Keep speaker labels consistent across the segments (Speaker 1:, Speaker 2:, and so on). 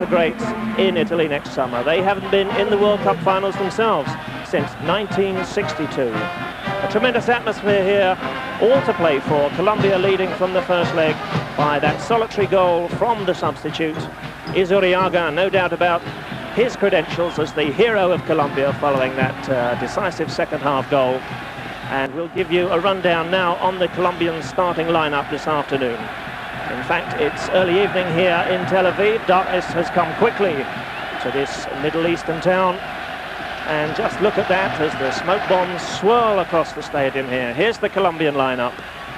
Speaker 1: The greats in Italy next summer. They haven't been in the World Cup finals themselves since 1962. A tremendous atmosphere here, all to play for. Colombia leading from the first leg by that solitary goal from the substitute. Izuriaga, no doubt about his credentials as the hero of Colombia following that decisive second half goal. And we'll give you a rundown now on the Colombian starting lineup this afternoon. In fact, it's early evening here in Tel Aviv. Darkness has come quickly to this Middle Eastern town. And just look at that as the smoke bombs swirl across the stadium here. Here's the Colombian lineup.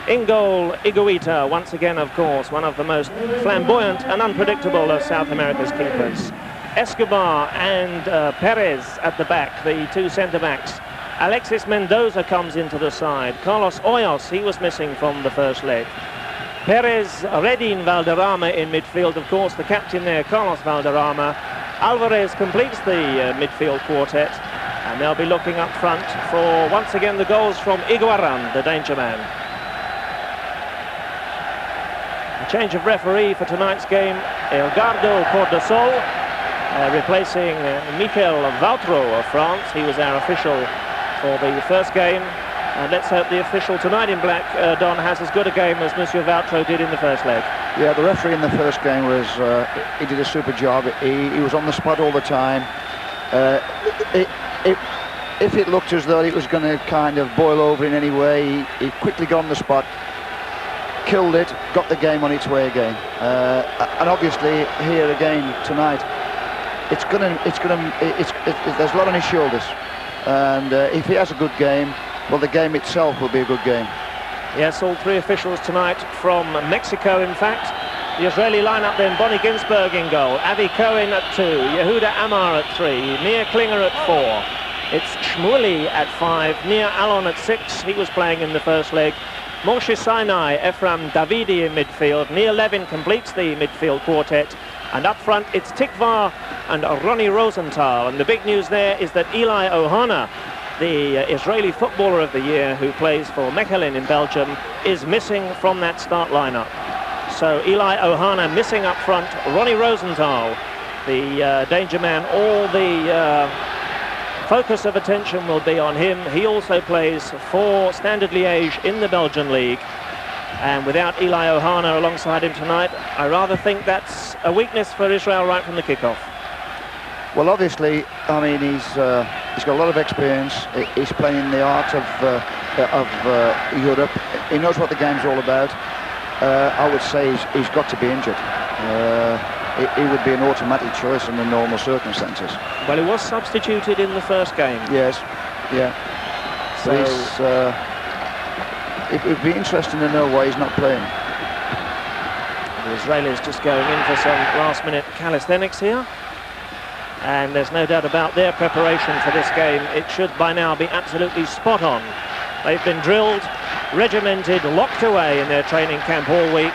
Speaker 1: In goal, Higuita, once again, of course, one of the most flamboyant and unpredictable of South America's keepers. Escobar and Perez at the back, the two centre-backs. Alexis Mendoza comes into the side. Carlos Hoyos, he was missing from the first leg. Perez, Redin, Valderrama in midfield, of course, the captain there, Carlos Valderrama. Alvarez completes the midfield quartet, and they'll be looking up front for, once again, the goals from Higuaran, the danger man. A change of referee for tonight's game, Edgardo Cordesol, replacing Michel Vautreau of France. He was our official for the first game. And let's hope the official tonight in black, Don, has as good a game as Monsieur Vautreau did in the first leg.
Speaker 2: Yeah, the referee in the first game was, he did a super job. He was on the spot all the time. If it looked as though it was going to kind of boil over in any way, he quickly got on the spot, killed it, got the game on its way again. And obviously here again tonight, there's a lot on his shoulders. And if he has a good game, well, the game itself will be a good game.
Speaker 1: Yes, all three officials tonight from Mexico, in fact. The Israeli lineup then, Bonnie Ginsberg in goal, Avi Cohen at 2, Yehuda Amar at 3, Nir Klinger at 4. It's Shmuli at 5, Nir Alon at 6, he was playing in the first leg. Moshe Sinai, Ephraim Davidi in midfield, Nir Levin completes the midfield quartet. And up front, it's Tikva and Ronnie Rosenthal. And the big news there is that Eli Ohana, the Israeli Footballer of the Year who plays for Mechelen in Belgium, is missing from that start lineup. So Eli Ohana missing up front, Ronnie Rosenthal, the danger man. All the focus of attention will be on him. He also plays for Standard Liège in the Belgian League. And without Eli Ohana alongside him tonight, I rather think that's a weakness for Israel right from the kickoff.
Speaker 2: Well, obviously, I mean, he's got a lot of experience. He's playing the art of Europe. He knows what the game's all about. I would say he's got to be injured. He would be an automatic choice in the normal circumstances.
Speaker 1: Well, he was substituted in the first game.
Speaker 2: Yes, yeah. So it would be interesting to know why he's not playing.
Speaker 1: The Israelis just going in for some last-minute calisthenics here. And there's no doubt about their preparation for this game. It should by now be absolutely spot on. They've been drilled, regimented, locked away in their training camp all week.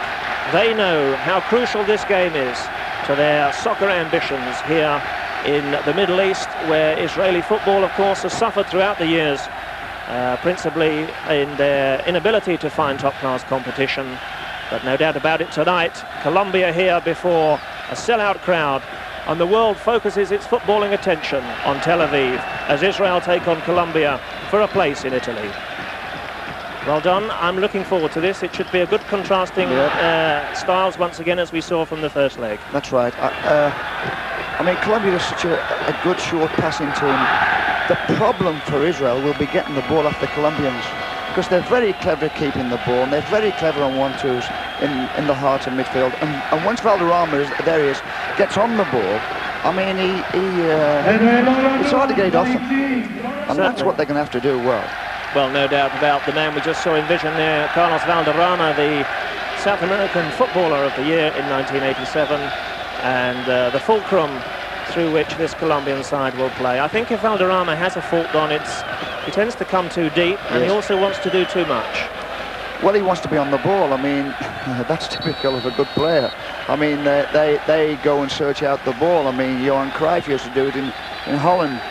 Speaker 1: They know how crucial this game is to their soccer ambitions here in the Middle East, where Israeli football, of course, has suffered throughout the years, principally in their inability to find top-class competition. But no doubt about it tonight, Colombia here before a sellout crowd. And the world focuses its footballing attention on Tel Aviv as Israel take on Colombia for a place in Italy. Well done. I'm looking forward to this. It should be a good contrasting styles once again, as we saw from the first leg.
Speaker 2: That's right. I mean, Colombia is such a good short passing team. The problem for Israel will be getting the ball off the Colombians, because they're very clever at keeping the ball, and they're very clever on 1-2s in the heart of midfield. And once Valderrama gets on the ball, I mean, it's hard to get it off him. And that's what they're going to have to do well.
Speaker 1: Well, no doubt about the man we just saw in vision there, Carlos Valderrama, the South American Footballer of the Year in 1987, and the fulcrum through which this Colombian side will play. I think if Valderrama has a fault on, he tends to come too deep, and he also wants to do too much.
Speaker 2: Well, he wants to be on the ball. I mean, that's typical of a good player. I mean, they go and search out the ball. I mean, Johan Cruyff used to do it in Holland.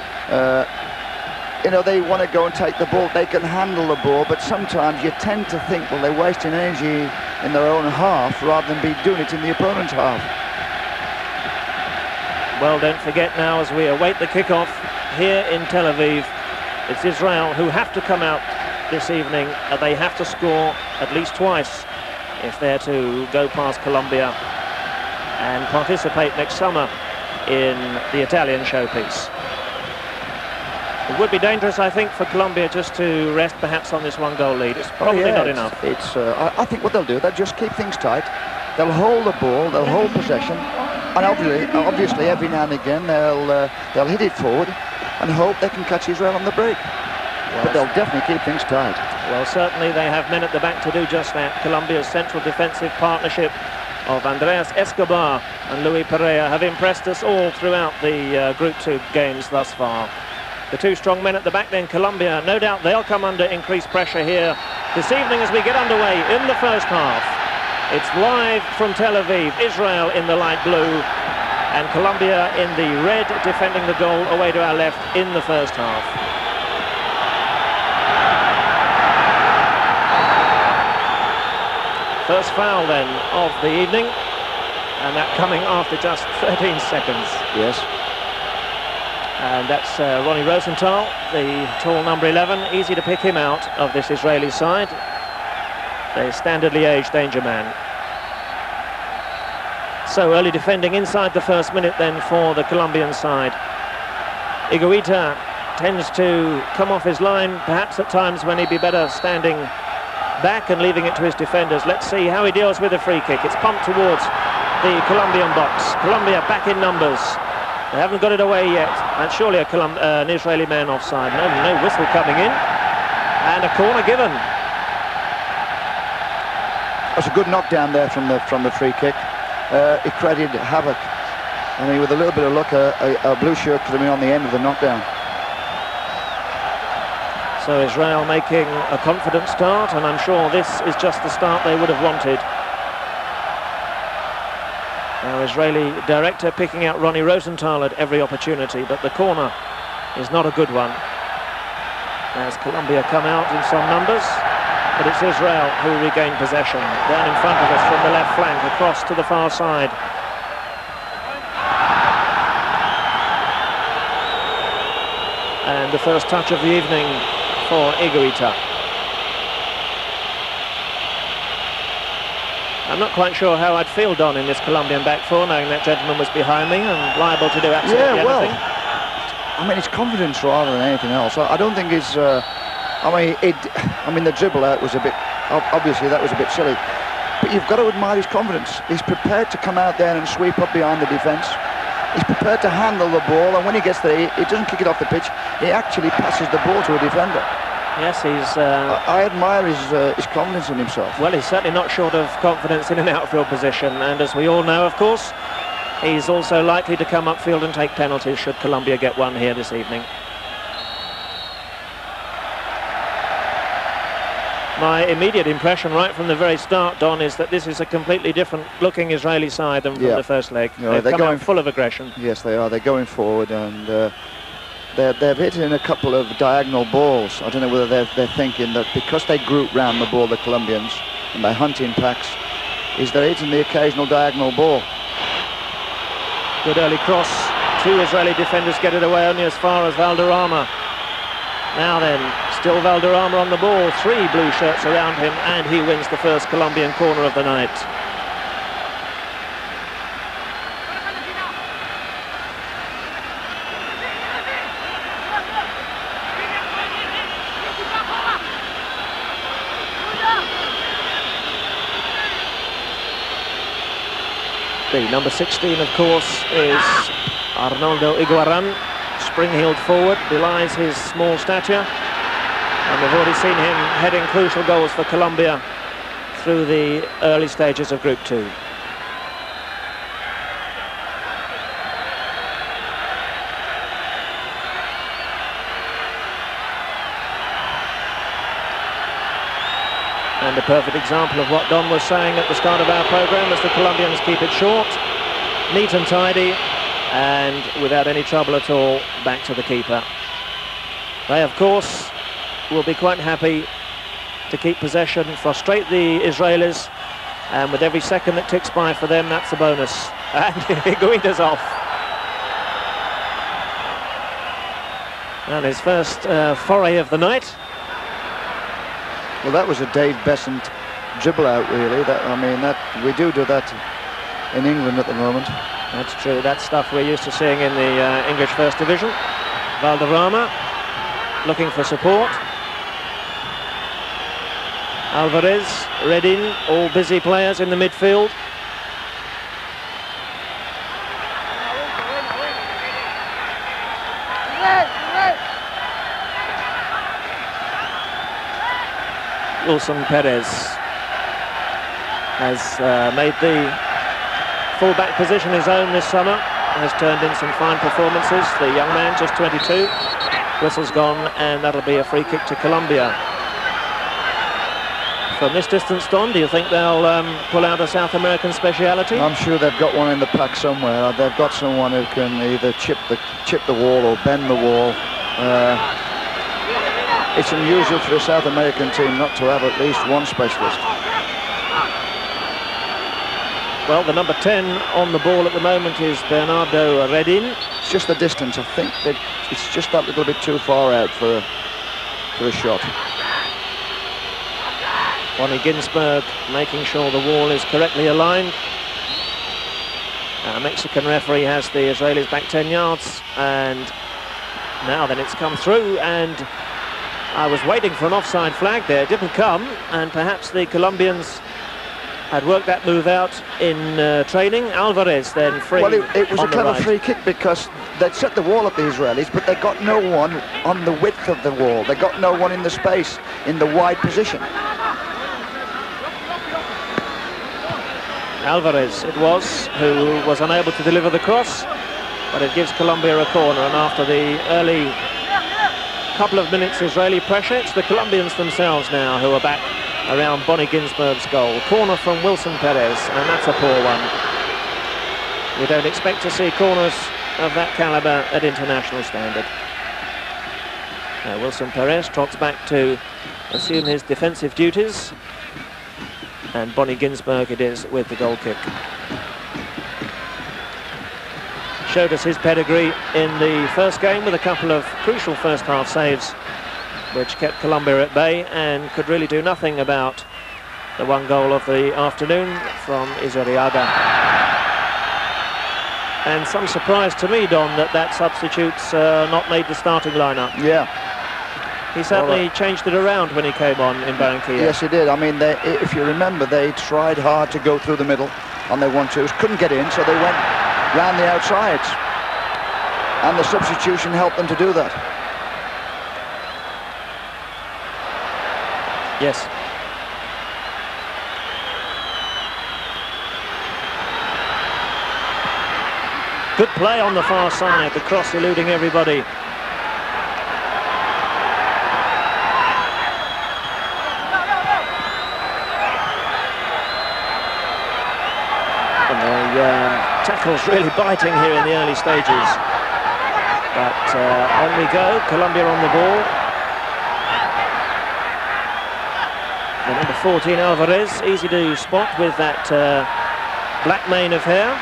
Speaker 2: You know, they want to go and take the ball. They can handle the ball, but sometimes you tend to think, well, they're wasting energy in their own half rather than be doing it in the opponent's half.
Speaker 1: Well, don't forget now, as we await the kickoff here in Tel Aviv, it's Israel who have to come out this evening. They have to score at least twice if they're to go past Colombia and participate next summer in the Italian showpiece. It would be dangerous, I think, for Colombia just to rest perhaps on this one-goal lead. It's probably not enough.
Speaker 2: I think what they'll do, they'll just keep things tight. They'll hold the ball, they'll hold possession, and obviously every now and again they'll hit it forward and hope they can catch Israel on the break. But they'll definitely keep things tight.
Speaker 1: Well, certainly they have men at the back to do just that. Colombia's central defensive partnership of Andreas Escobar and Luis Pereira have impressed us all throughout the Group 2 games thus far. The two strong men at the back then, Colombia, no doubt they'll come under increased pressure here this evening as we get underway in the first half. It's live from Tel Aviv, Israel in the light blue and Colombia in the red, defending the goal away to our left in the first half. First foul then of the evening, and that coming after just 13 seconds.
Speaker 2: Yes.
Speaker 1: And that's Ronnie Rosenthal, the tall number 11. Easy to pick him out of this Israeli side. The standardly aged danger man. So early defending inside the first minute then for the Colombian side. Higuita tends to come off his line, perhaps at times when he'd be better standing back and leaving it to his defenders. Let's see how he deals with the free kick. It's pumped towards the Colombian box. Colombia back in numbers. They haven't got it away yet. And surely an Israeli man offside. No whistle coming in. And a corner given.
Speaker 2: That's a good knockdown there from the free kick. It created havoc. I mean, with a little bit of luck, a blue shirt could have been on the end of the knockdown.
Speaker 1: So Israel making a confident start, and I'm sure this is just the start they would have wanted. Now Israeli director picking out Ronnie Rosenthal at every opportunity, but the corner is not a good one. As Colombia come out in some numbers, but it's Israel who regain possession. Down in front of us from the left flank, across to the far side. And the first touch of the evening for Higuita. I'm not quite sure how I'd feel, Don, in this Colombian back four, knowing that gentleman was behind me and liable to do absolutely anything.
Speaker 2: I mean, it's confidence rather than anything else. I don't think it's... I mean, the dribble out was a bit... Obviously, that was a bit silly. But you've got to admire his confidence. He's prepared to come out there and sweep up behind the defence. He's prepared to handle the ball, and when he gets there, he doesn't kick it off the pitch. He actually passes the ball to a defender.
Speaker 1: Yes, he's...
Speaker 2: I admire his confidence in himself.
Speaker 1: Well, he's certainly not short of confidence in an outfield position, and as we all know, of course, he's also likely to come upfield and take penalties should Colombia get one here this evening. My immediate impression right from the very start, Don, is that this is a completely different looking Israeli side than from the first leg.
Speaker 2: No,
Speaker 1: they're going full of aggression.
Speaker 2: Yes, they are. They're going forward, and they've hit in a couple of diagonal balls. I don't know whether they're thinking that because they group round the ball, the Colombians, and they hunt in packs, is they're hitting the occasional diagonal ball.
Speaker 1: Good early cross. Two Israeli defenders get it away only as far as Valderrama. Now then, still Valderrama on the ball. Three blue shirts around him, and he wins the first Colombian corner of the night. The number 16, of course, is Arnoldo Higuaran. Spring-heeled forward, belies his small stature, and we've already seen him heading crucial goals for Colombia through the early stages of Group 2. And a perfect example of what Don was saying at the start of our programme, as the Colombians keep it short, neat and tidy, and without any trouble at all, back to the keeper. They, of course, will be quite happy to keep possession, frustrate the Israelis, and with every second that ticks by for them, that's a bonus. And Higuita's off. And his first foray of the night.
Speaker 2: Well, that was a Dave Besant dribble out, really. We do that in England at the moment.
Speaker 1: That's true. That's stuff we're used to seeing in the English First Division. Valderrama looking for support. Alvarez, Redin, all busy players in the midfield. Wilson Perez has made the full-back position his own this summer, has turned in some fine performances. The young man, just 22, whistle's gone, and that'll be a free kick to Colombia. From this distance, Don, do you think they'll pull out a South American speciality?
Speaker 2: I'm sure they've got one in the pack somewhere. They've got someone who can either chip the wall or bend the wall. It's unusual for a South American team not to have at least one specialist.
Speaker 1: Well, the number 10 on the ball at the moment is Bernardo Redin.
Speaker 2: It's just the distance. I think that it's just that little bit too far out for a shot.
Speaker 1: Bonnie Ginsberg making sure the wall is correctly aligned. A Mexican referee has the Israelis back 10 yards, and now then it's come through, and I was waiting for an offside flag there. It didn't come, and perhaps the Colombians had worked that move out in training. Alvarez then free.
Speaker 2: Well, it was a clever
Speaker 1: right.
Speaker 2: free kick because they'd set the wall up, the Israelis, but they got no one on the width of the wall. They got no one in the space, in the wide position.
Speaker 1: Alvarez it was, who was unable to deliver the cross, but it gives Colombia a corner, and after the early couple of minutes Israeli pressure, it's the Colombians themselves now who are back around Bonnie Ginsberg's goal. Corner from Wilson Perez, and that's a poor one. We don't expect to see corners of that caliber at international standard. Now Wilson Perez trots back to assume his defensive duties, and Bonnie Ginsberg it is with the goal kick. Showed us his pedigree in the first game with a couple of crucial first half saves which kept Colombia at bay, and could really do nothing about the one goal of the afternoon from Izuriaga. And some surprise to me, Don, that substitute's not made the starting lineup.
Speaker 2: Yeah.
Speaker 1: He certainly changed it around when he came on in Barranquilla.
Speaker 2: Yes, he did. I mean, if you remember, they tried hard to go through the middle on their 1-2s, couldn't get in, so they went round the outsides. And the substitution helped them to do that.
Speaker 1: Yes. Good play on the far side, the cross eluding everybody. And the tackle's really biting here in the early stages. But on we go, Colombia on the ball. The number 14, Alvarez, easy to spot with that black mane of hair.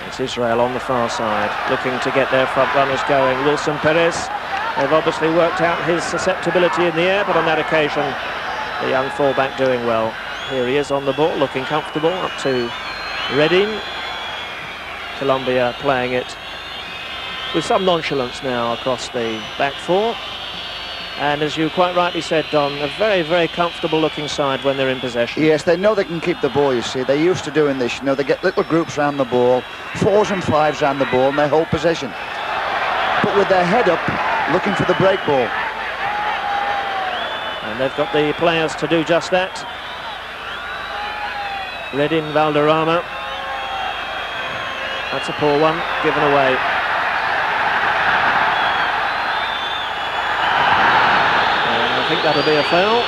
Speaker 1: It's Israel on the far side, looking to get their front runners going. Wilson Perez, they've obviously worked out his susceptibility in the air, but on that occasion, the young fullback doing well. Here he is on the ball, looking comfortable, up to Redin. Colombia playing it with some nonchalance now across the back four. And as you quite rightly said, Don, a very, very comfortable looking side when they're in possession.
Speaker 2: Yes, they know they can keep the ball, you see. They're used to doing this. You know, they get little groups around the ball, 4s and 5s around the ball, and they hold possession. But with their head up, looking for the break ball.
Speaker 1: And they've got the players to do just that. Redin, Valderrama. That's a poor one, given away. And I think that'll be a foul.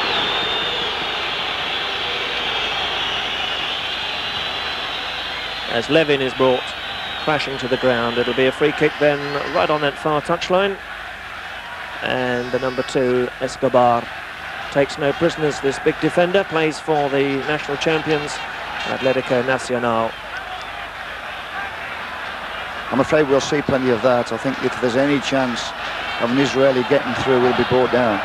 Speaker 1: As Levin is brought crashing to the ground, it'll be a free kick then right on that far touchline. And the number 2, Escobar, takes no prisoners, this big defender, plays for the national champions, Atlético Nacional.
Speaker 2: I'm afraid we'll see plenty of that. I think if there's any chance of an Israeli getting through, we'll be brought down.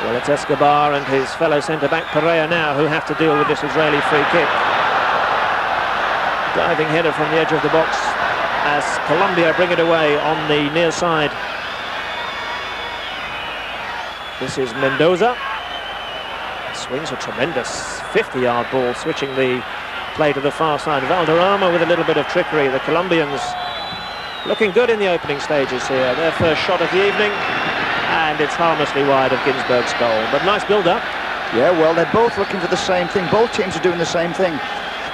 Speaker 1: Well, it's Escobar and his fellow centre-back Pereira now who have to deal with this Israeli free kick. Diving header from the edge of the box as Colombia bring it away on the near side. This is Mendoza. Swings a tremendous 50-yard ball, switching the play to the far side. Valderrama with a little bit of trickery. The Colombians looking good in the opening stages here. Their first shot of the evening, and it's harmlessly wide of Ginsberg's goal. But nice build-up.
Speaker 2: Yeah, well, they're both looking for the same thing. Both teams are doing the same thing.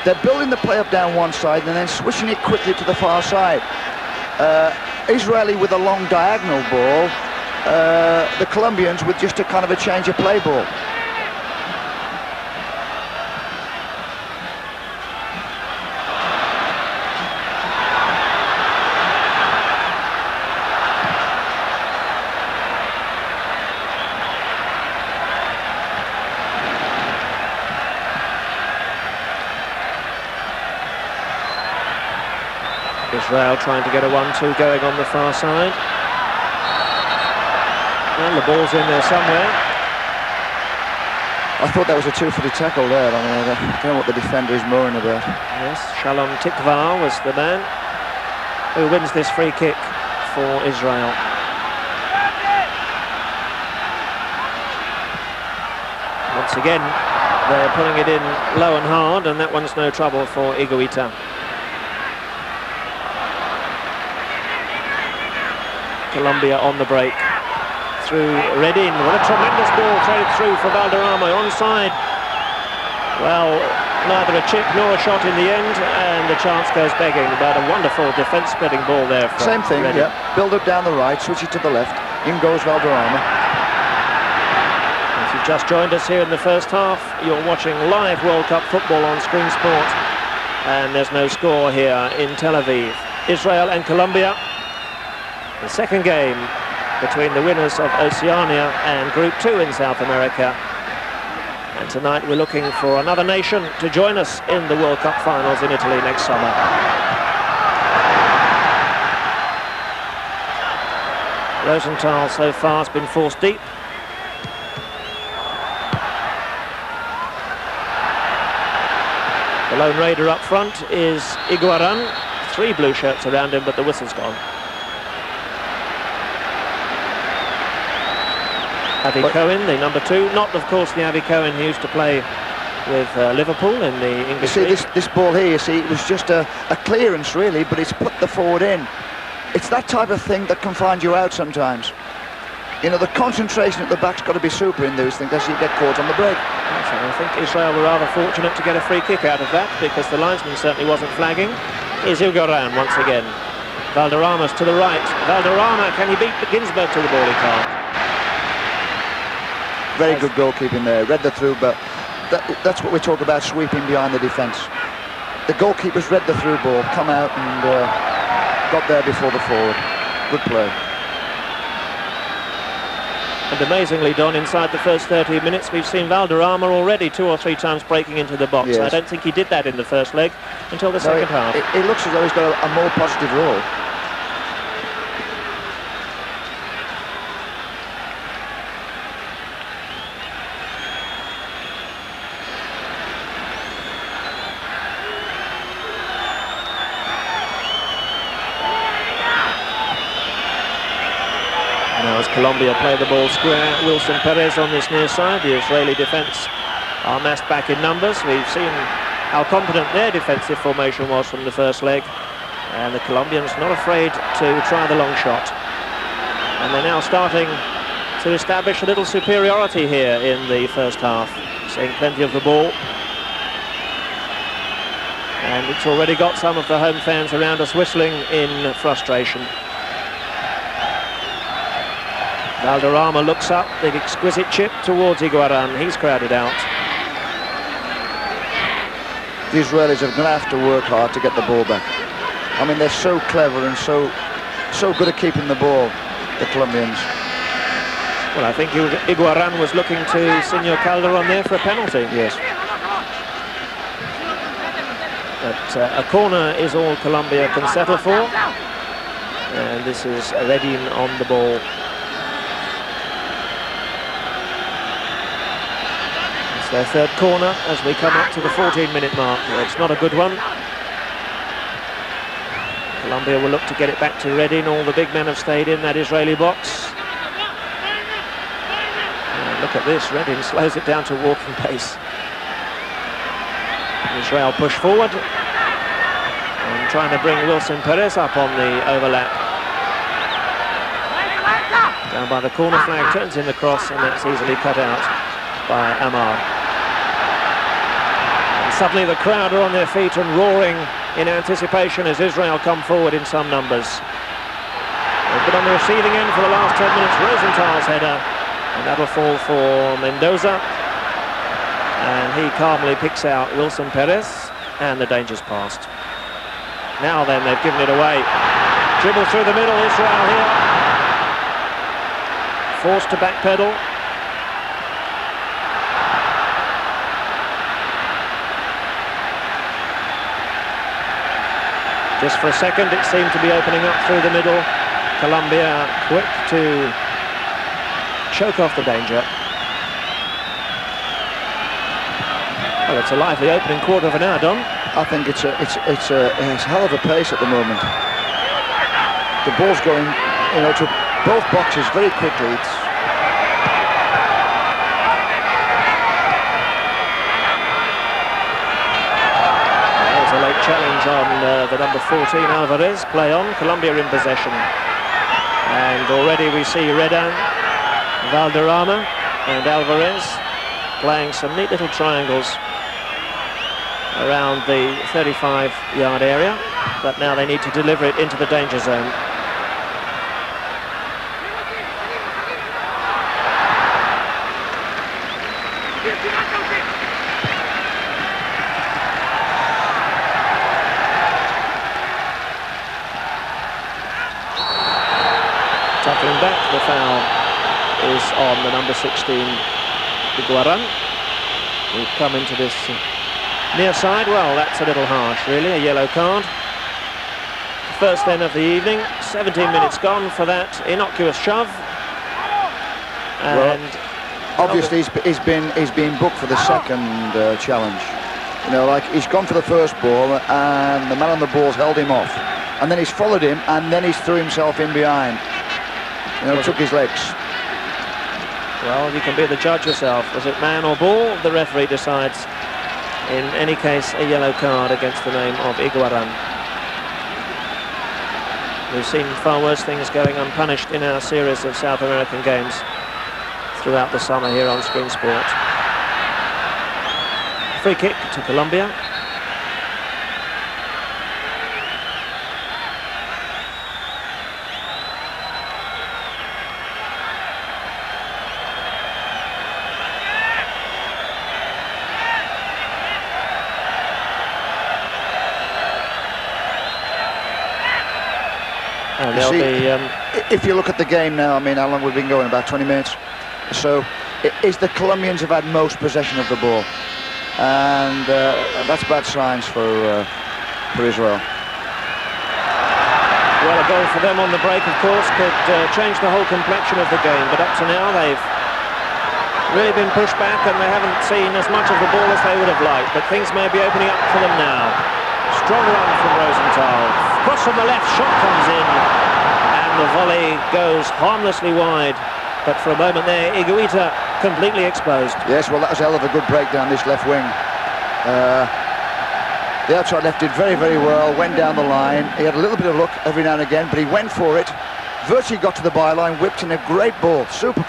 Speaker 2: They're building the play up down one side and then switching it quickly to the far side. Israeli with a long diagonal ball. The Colombians with just a kind of a change of play ball.
Speaker 1: Israel trying to get a 1-2 going on the far side. And the ball's in there somewhere.
Speaker 2: I thought that was a two-footed tackle there. I mean, I don't know what the defender is mowing about.
Speaker 1: Yes, Shalom Tikvar was the man who wins this free kick for Israel. Once again, they're putting it in low and hard, and that one's no trouble for Higuita. Colombia on the break. Through Redin. What a tremendous ball traded through for Valderrama. Onside. Well, neither a chip nor a shot in the end, and the chance goes begging. But a wonderful defence-spreading ball there from
Speaker 2: Same thing,
Speaker 1: Redin.
Speaker 2: yeah. Build up down the right, switch it to the left. In goes Valderrama.
Speaker 1: If you've just joined us here in the first half, you're watching live World Cup football on Screen Sport. And there's no score here in Tel Aviv. Israel and Colombia. The second game between the winners of Oceania and Group 2 in South America. And tonight we're looking for another nation to join us in the World Cup finals in Italy next summer. Rosenthal so far has been forced deep. The lone raider up front is Higuaín. 3 blue shirts around him, but the whistle's gone. Avi Cohen, the number 2, not of course the Avi Cohen who used to play with Liverpool in the English
Speaker 2: League.
Speaker 1: See,
Speaker 2: this ball here, you see, it was just a clearance really, but it's put the forward in. It's that type of thing that can find you out sometimes. You know, the concentration at the back's got to be super in those things as you get caught on the break.
Speaker 1: So I think Israel were rather fortunate to get a free kick out of that, because the linesman certainly wasn't flagging. Here's Higuaín once again. Valderrama's to the right. Valderrama, can he beat Ginsberg to the ball? He can't.
Speaker 2: Very good goalkeeping there, read the through, but that's what we talk about, sweeping behind the defence. The goalkeepers read the through ball, come out and got there before the forward. Good play.
Speaker 1: And amazingly, Don, inside the first 30 minutes, we've seen Valderrama already 2 or 3 times breaking into the box.
Speaker 2: Yes.
Speaker 1: I don't think he did that in the first leg until the second half.
Speaker 2: It looks as though he's got a more positive role.
Speaker 1: Now as Colombia play the ball square, Wilson Perez on this near side. The Israeli defence are massed back in numbers. We've seen how competent their defensive formation was from the first leg. And the Colombians not afraid to try the long shot. And they're now starting to establish a little superiority here in the first half. Seeing plenty of the ball. And it's already got some of the home fans around us whistling in frustration. Valderrama looks up, the exquisite chip towards Higuaín. He's crowded out.
Speaker 2: The Israelis are going to have to work hard to get the ball back. I mean, they're so clever and so good at keeping the ball, the Colombians.
Speaker 1: Well, I think Iguaran was looking to Senor Calderon there for a penalty.
Speaker 2: Yes.
Speaker 1: But a corner is all Colombia can settle for. And this is Redin on the ball. It's their third corner as we come up to the 14-minute mark. It's not a good one. Colombia will look to get it back to Redin. All the big men have stayed in that Israeli box. And look at this, Redin slows it down to walking pace. Israel push forward and trying to bring Wilson Perez up on the overlap. Down by the corner flag, turns in the cross, and that's easily cut out by Amar. And suddenly the crowd are on their feet and roaring in anticipation as Israel come forward in some numbers. They've been on the receiving end for the last 10 minutes. Rosenthal's header, and that'll fall for Mendoza. And he calmly picks out Wilson Perez, and the danger's past. Now then, they've given it away. Dribble through the middle, Israel here. Forced to backpedal. Just for a second, it seemed to be opening up through the middle. Colombia quick to choke off the danger. Well, it's a lively opening quarter of an hour, Don.
Speaker 2: I think it's a hell of a pace at the moment. The ball's going, to both boxes very quickly.
Speaker 1: There's a late challenge on the number 14, Alvarez. Play on, Colombia in possession. And already we see Redin, Valderrama and Alvarez playing some neat little triangles around the 35-yard area, but now they need to deliver it into the danger zone. Tackling back, the foul is on the number 16, Iguaran. We've come into this near side. Well, that's a little harsh, really. A yellow card. First then of the evening. 17 minutes gone for that innocuous shove. And
Speaker 2: well, obviously he's been booked for the second challenge. Like he's gone for the first ball and the man on the ball's held him off, and then he's followed him and then he's threw himself in behind. Took his legs.
Speaker 1: Well, you can be the judge yourself. Was it man or ball? The referee decides. In any case, a yellow card against the name of Iguaran. We've seen far worse things going unpunished in our series of South American games throughout the summer here on Screen Sport. Free kick to Colombia.
Speaker 2: If you look at the game now, how long we've been going? About 20 minutes. So it's the Colombians have had most possession of the ball, and that's bad signs for Israel.
Speaker 1: Well, a goal for them on the break, of course, could change the whole complexion of the game, but up to now they've really been pushed back and they haven't seen as much of the ball as they would have liked, but things may be opening up for them now. Strong run from Rosenthal. Cross from the left, shot comes in, and the volley goes harmlessly wide. But for a moment there, Higuita completely exposed.
Speaker 2: Yes, well, that was a hell of a good breakdown, this left wing. The outside left did very, very well, went down the line. He had a little bit of luck every now and again, but he went for it. Virtually got to the byline, whipped in a great ball, super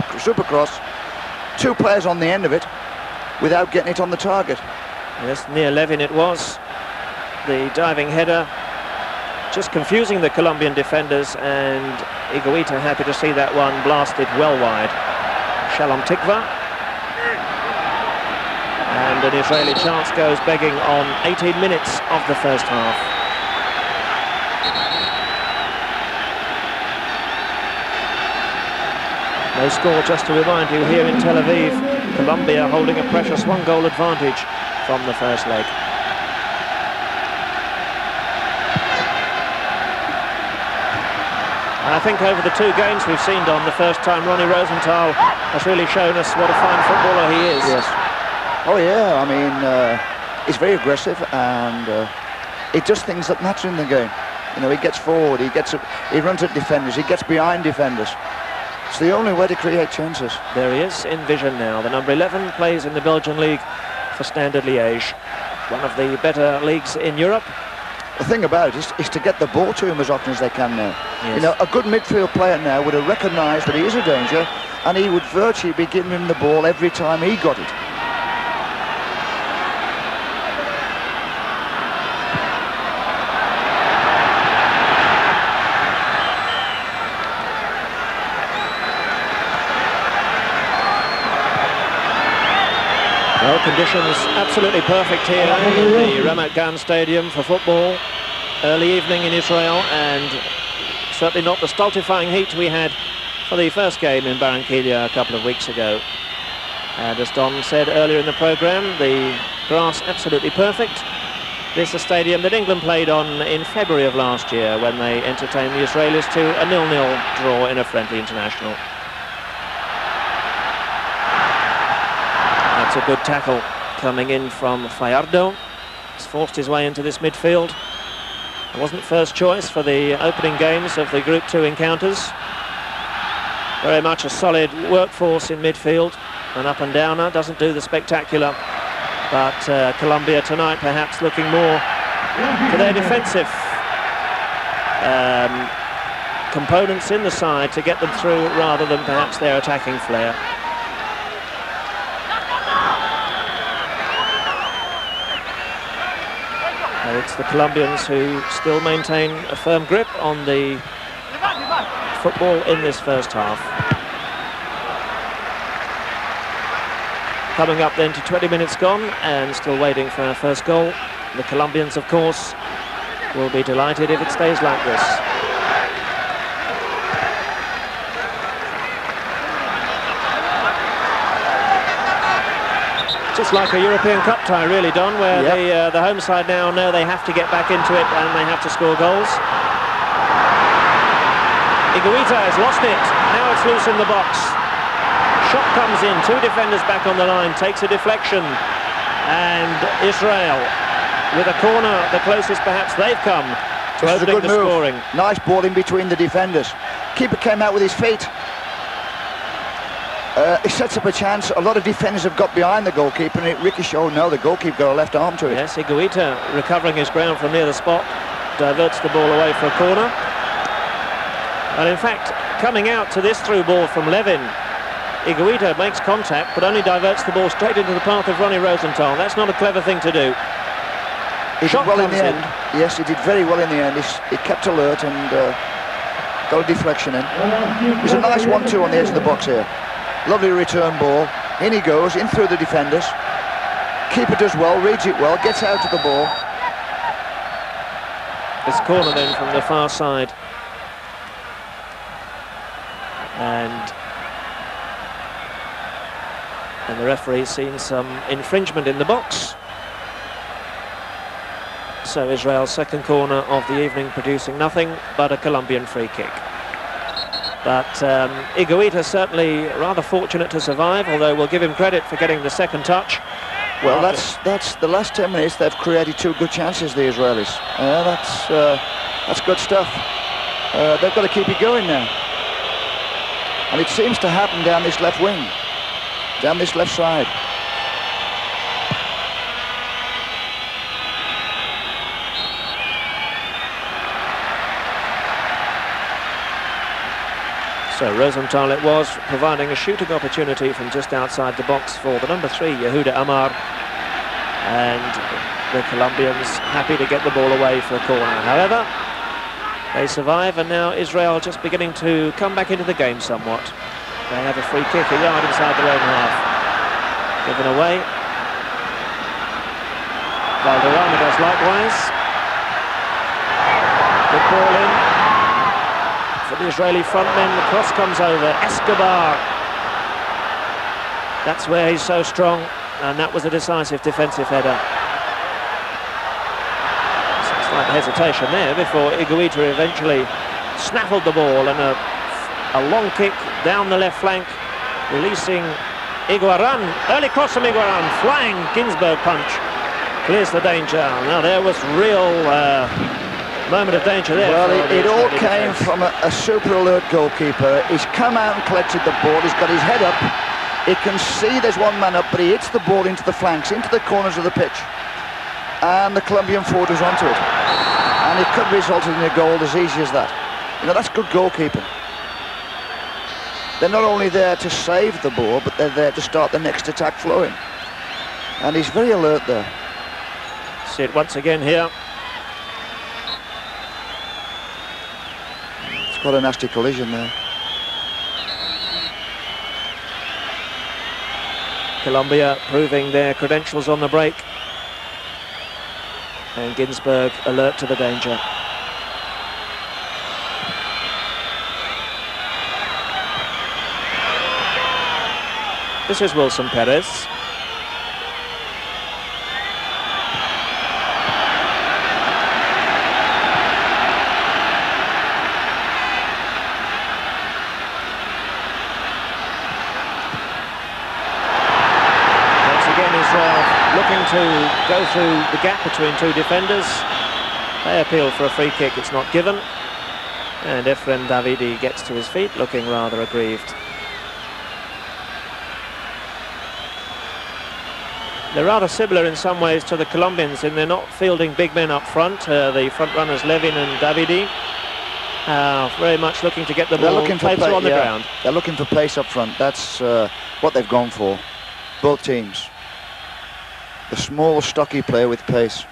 Speaker 2: cross. Two players on the end of it without getting it on the target.
Speaker 1: Yes, near Levin it was. The diving header just confusing the Colombian defenders, and Higuita happy to see that one blasted well wide. Shalom Tikva. And an Israeli chance goes begging on 18 minutes of the first half. No score, just to remind you, here in Tel Aviv. Colombia holding a precious 1-goal advantage from the first leg. And I think over the 2 games we've seen, Don, the first time Ronnie Rosenthal has really shown us what a fine footballer he is.
Speaker 2: Yes. Oh yeah, I mean, he's very aggressive, and he does things that matter in the game. You know, he gets forward, he runs at defenders, he gets behind defenders. It's the only way to create chances.
Speaker 1: There he is in vision now. The number 11 plays in the Belgian league for Standard Liège, one of the better leagues in Europe.
Speaker 2: The thing about it is to get the ball to him as often as they can now.
Speaker 1: Yes.
Speaker 2: You know, a good midfield player now would have recognised that he is a danger, and he would virtually be giving him the ball every time he got it.
Speaker 1: Well, conditions absolutely perfect here in the Ramat Gan Stadium for football. Early evening in Israel, and certainly not the stultifying heat we had for the first game in Barranquilla a couple of weeks ago. And as Don said earlier in the programme, the grass absolutely perfect. This is a stadium that England played on in February of last year when they entertained the Israelis to a 0-0 draw in a friendly international. That's a good tackle coming in from Fajardo. He's forced his way into this midfield. It wasn't first choice for the opening games of the Group 2 encounters. Very much a solid workforce in midfield. An up-and-downer, doesn't do the spectacular. But Colombia tonight perhaps looking more to their defensive components in the side to get them through rather than perhaps their attacking flair. It's the Colombians who still maintain a firm grip on the football in this first half. Coming up then to 20 minutes gone and still waiting for our first goal. The Colombians, of course, will be delighted if it stays like this. Just like a European Cup tie, really, Don, where the home side now know they have to get back into it and they have to score goals. Higuita has lost it. Now it's loose in the box. Shot comes in. 2 defenders back on the line. Takes a deflection. And Israel, with a corner, the closest perhaps they've come to opening the scoring.
Speaker 2: Nice ball in between the defenders. Keeper came out with his feet. He sets up a chance. A lot of defenders have got behind the goalkeeper, and it ricocheted. Oh no, the goalkeeper got a left arm to it.
Speaker 1: Yes, Higuita recovering his ground from near the spot, diverts the ball away for a corner. And in fact, coming out to this through ball from Levin, Higuita makes contact, but only diverts the ball straight into the path of Ronnie Rosenthal. That's not a clever thing to do.
Speaker 2: He did well in the end. Yes, he did very well in the end. He kept alert and got a deflection in. It was a nice 1-2 on the edge of the box here. Lovely return ball. In he goes, in through the defenders. Keeper does well, reads it well, gets out of the ball.
Speaker 1: This corner then from the far side. And the referee's seen some infringement in the box. So Israel's second corner of the evening producing nothing but a Colombian free kick. But Higuita certainly rather fortunate to survive, although we'll give him credit for getting the second touch.
Speaker 2: Well, that's the last 10 minutes. They've created 2 good chances, the Israelis. That's good stuff. They've got to keep it going now. And it seems to happen down this left wing, down this left side.
Speaker 1: So Rosenthal it was, providing a shooting opportunity from just outside the box for the number 3, Yehuda Amar. And the Colombians happy to get the ball away for a corner. However, they survive, and now Israel just beginning to come back into the game somewhat. They have a free kick, a yard inside their own half. Given away. Valderrama does likewise. Good ball in for the Israeli front men. The cross comes over. Escobar. That's where he's so strong, and that was a decisive defensive header. Some slight hesitation there before Higuita eventually snaffled the ball, and a long kick down the left flank, releasing Higuaran. Early cross from Higuaran, flying Ginsberg punch. Clears the danger. Now there was real moment of danger there.
Speaker 2: Well, it all came from a super alert goalkeeper. He's come out and collected the ball. He's got his head up. He can see there's one man up, but he hits the ball into the flanks, into the corners of the pitch. And the Colombian forward was onto it. And it could have resulted in a goal as easy as that. You know, that's good goalkeeping. They're not only there to save the ball, but they're there to start the next attack flowing. And he's very alert there.
Speaker 1: See it once again here.
Speaker 2: It's got a nasty collision there.
Speaker 1: Colombia proving their credentials on the break. And Ginsberg alert to the danger. This is Wilson Perez. Looking to go through the gap between two defenders. They appeal for a free kick, it's not given. And Efren Davidi gets to his feet, looking rather aggrieved. They're rather similar in some ways to the Colombians, in they're not fielding big men up front. The front runners, Levin and Davidi, very much looking to get the ball closer on the ground.
Speaker 2: They're looking for pace up front. That's what they've gone for, both teams. A small, stocky player with pace.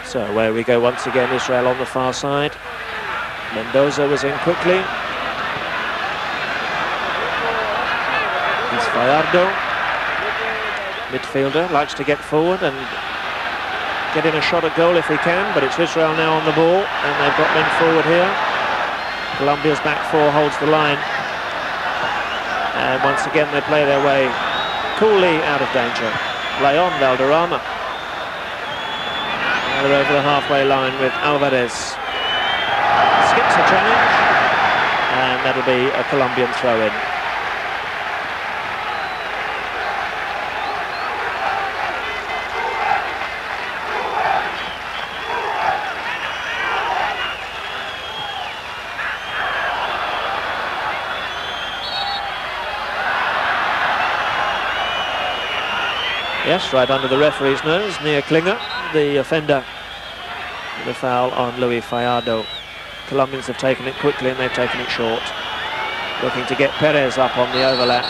Speaker 1: So away we go once again, Israel on the far side. Mendoza was in quickly. It's Fajardo, midfielder, likes to get forward and get in a shot at goal if he can, but it's Israel now on the ball, and they've got men forward here. Colombia's back four holds the line, and once again they play their way coolly out of danger. Leon Valderrama. Now they're over the halfway line with Alvarez. Skips a challenge, and that'll be a Colombian throw-in. Yes, right under the referee's nose, Nia Klinger, the offender, the foul on Luis Fajardo. Colombians have taken it quickly and they've taken it short. Looking to get Perez up on the overlap.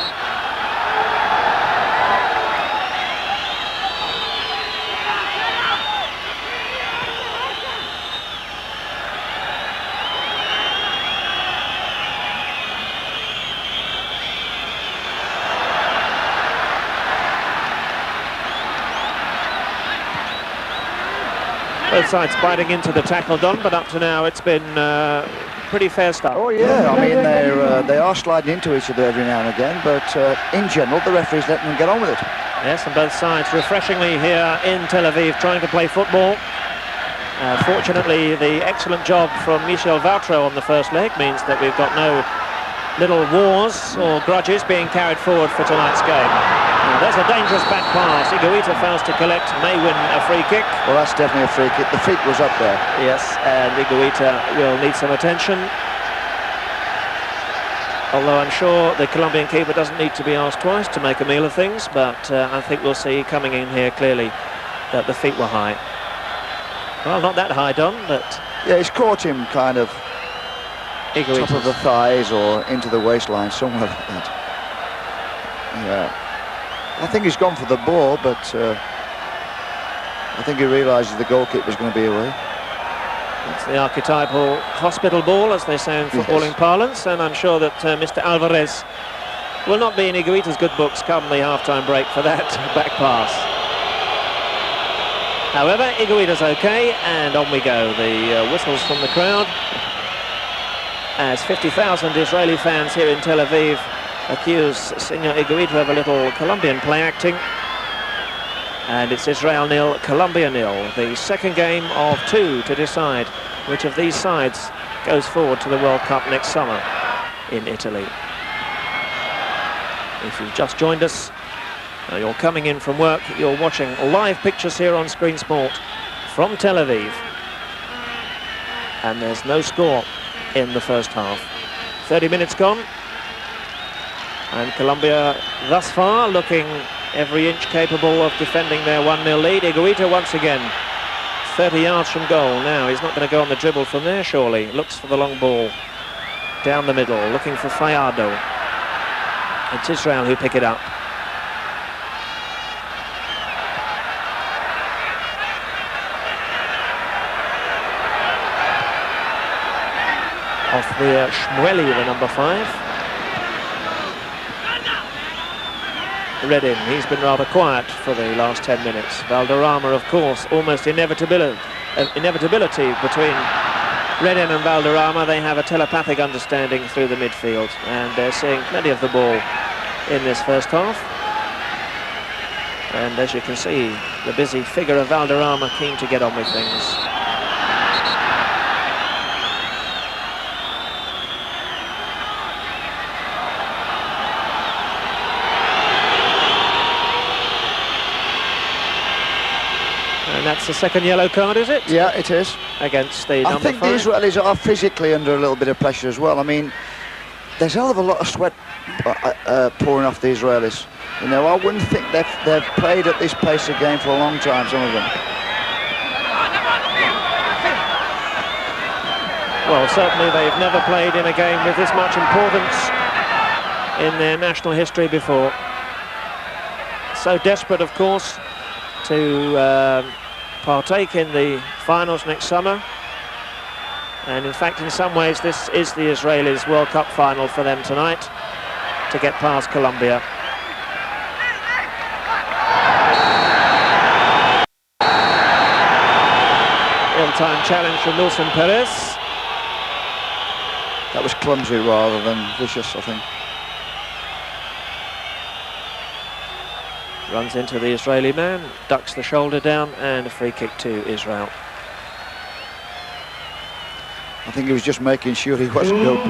Speaker 1: Both sides biting into the tackle, Don, but up to now it's been pretty fair stuff.
Speaker 2: Oh yeah, I mean they are sliding into each other every now and again, but in general the referee's letting them get on with it.
Speaker 1: Yes, on both sides, refreshingly here in Tel Aviv, trying to play football. Fortunately, the excellent job from Michel Vautreau on the first leg means that we've got no little wars or grudges being carried forward for tonight's game. Now, there's a dangerous back pass. Higuita fails to collect, may win a free kick.
Speaker 2: Well, that's definitely a free kick. The feet was up there.
Speaker 1: Yes, and Higuita will need some attention. Although I'm sure the Colombian keeper doesn't need to be asked twice to make a meal of things, but I think we'll see coming in here clearly that the feet were high. Well, not that high, Don, but...
Speaker 2: Yeah, he's caught him kind of
Speaker 1: Higuita's
Speaker 2: top of the thighs or into the waistline, somewhere like that. Yeah. I think he's gone for the ball, but I think he realises the goalkeeper's going to be away.
Speaker 1: It's the archetypal hospital ball, as they say in footballing parlance, and I'm sure that Mr. Alvarez will not be in Iguita's good books come the half-time break for that back pass. However, Iguita's okay, and on we go. The whistles from the crowd as 50,000 Israeli fans here in Tel Aviv accuse Senor Iguita of a little Colombian play acting. And it's Israel 0, Colombia 0. The second game of 2 to decide which of these sides goes forward to the World Cup next summer in Italy. If you've just joined us, you're coming in from work, you're watching live pictures here on Screen Sport from Tel Aviv. And there's no score in the first half. 30 minutes gone. And Colombia thus far looking every inch capable of defending their 1-0 lead. Iguita once again 30 yards from goal. Now he's not going to go on the dribble from there, surely. Looks for the long ball down the middle, looking for Fallardo. It's Israel who pick it up. Off the Shmueli, the number 5. Redin, he's been rather quiet for the last 10 minutes. Valderrama, of course, almost inevitability between Redin and Valderrama. They have a telepathic understanding through the midfield, and they're seeing plenty of the ball in this first half. And as you can see, the busy figure of Valderrama keen to get on with things. That's the second yellow card, is it?
Speaker 2: Yeah, it is.
Speaker 1: Against the number 5.
Speaker 2: I think the Israelis are physically under a little bit of pressure as well. I mean, there's a hell of a lot of sweat pouring off the Israelis. You know, I wouldn't think they've played at this pace of game for a long time, some of them.
Speaker 1: Well, certainly they've never played in a game with this much importance in their national history before. So desperate, of course, to partake in the finals next summer, and in fact in some ways this is the Israelis' World Cup final for them tonight, to get past Colombia. Ill-timed challenge from Wilson Perez.
Speaker 2: That was clumsy rather than vicious, I think.
Speaker 1: Runs into the Israeli man, ducks the shoulder down, and a free kick to Israel.
Speaker 2: I think he was just making sure he wasn't going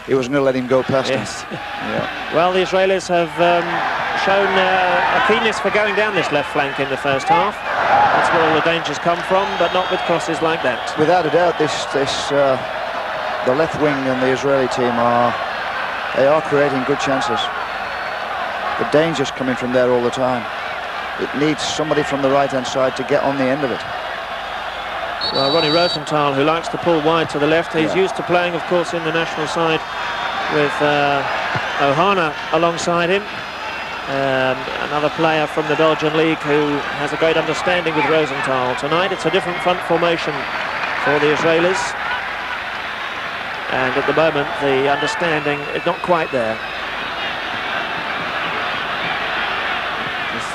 Speaker 2: to let him go past him.
Speaker 1: Yeah. Well, the Israelis have shown a keenness for going down this left flank in the first half. That's where all the dangers come from, but not with crosses like that.
Speaker 2: Without a doubt, the left wing and the Israeli team are creating good chances. The danger's coming from there all the time. It needs somebody from the right-hand side to get on the end of it.
Speaker 1: Well, Ronnie Rosenthal, who likes to pull wide to the left, he's used to playing, of course, in the national side with Ohana alongside him. Another player from the Belgian league who has a great understanding with Rosenthal. Tonight it's a different front formation for the Israelis. And at the moment, the understanding is not quite there.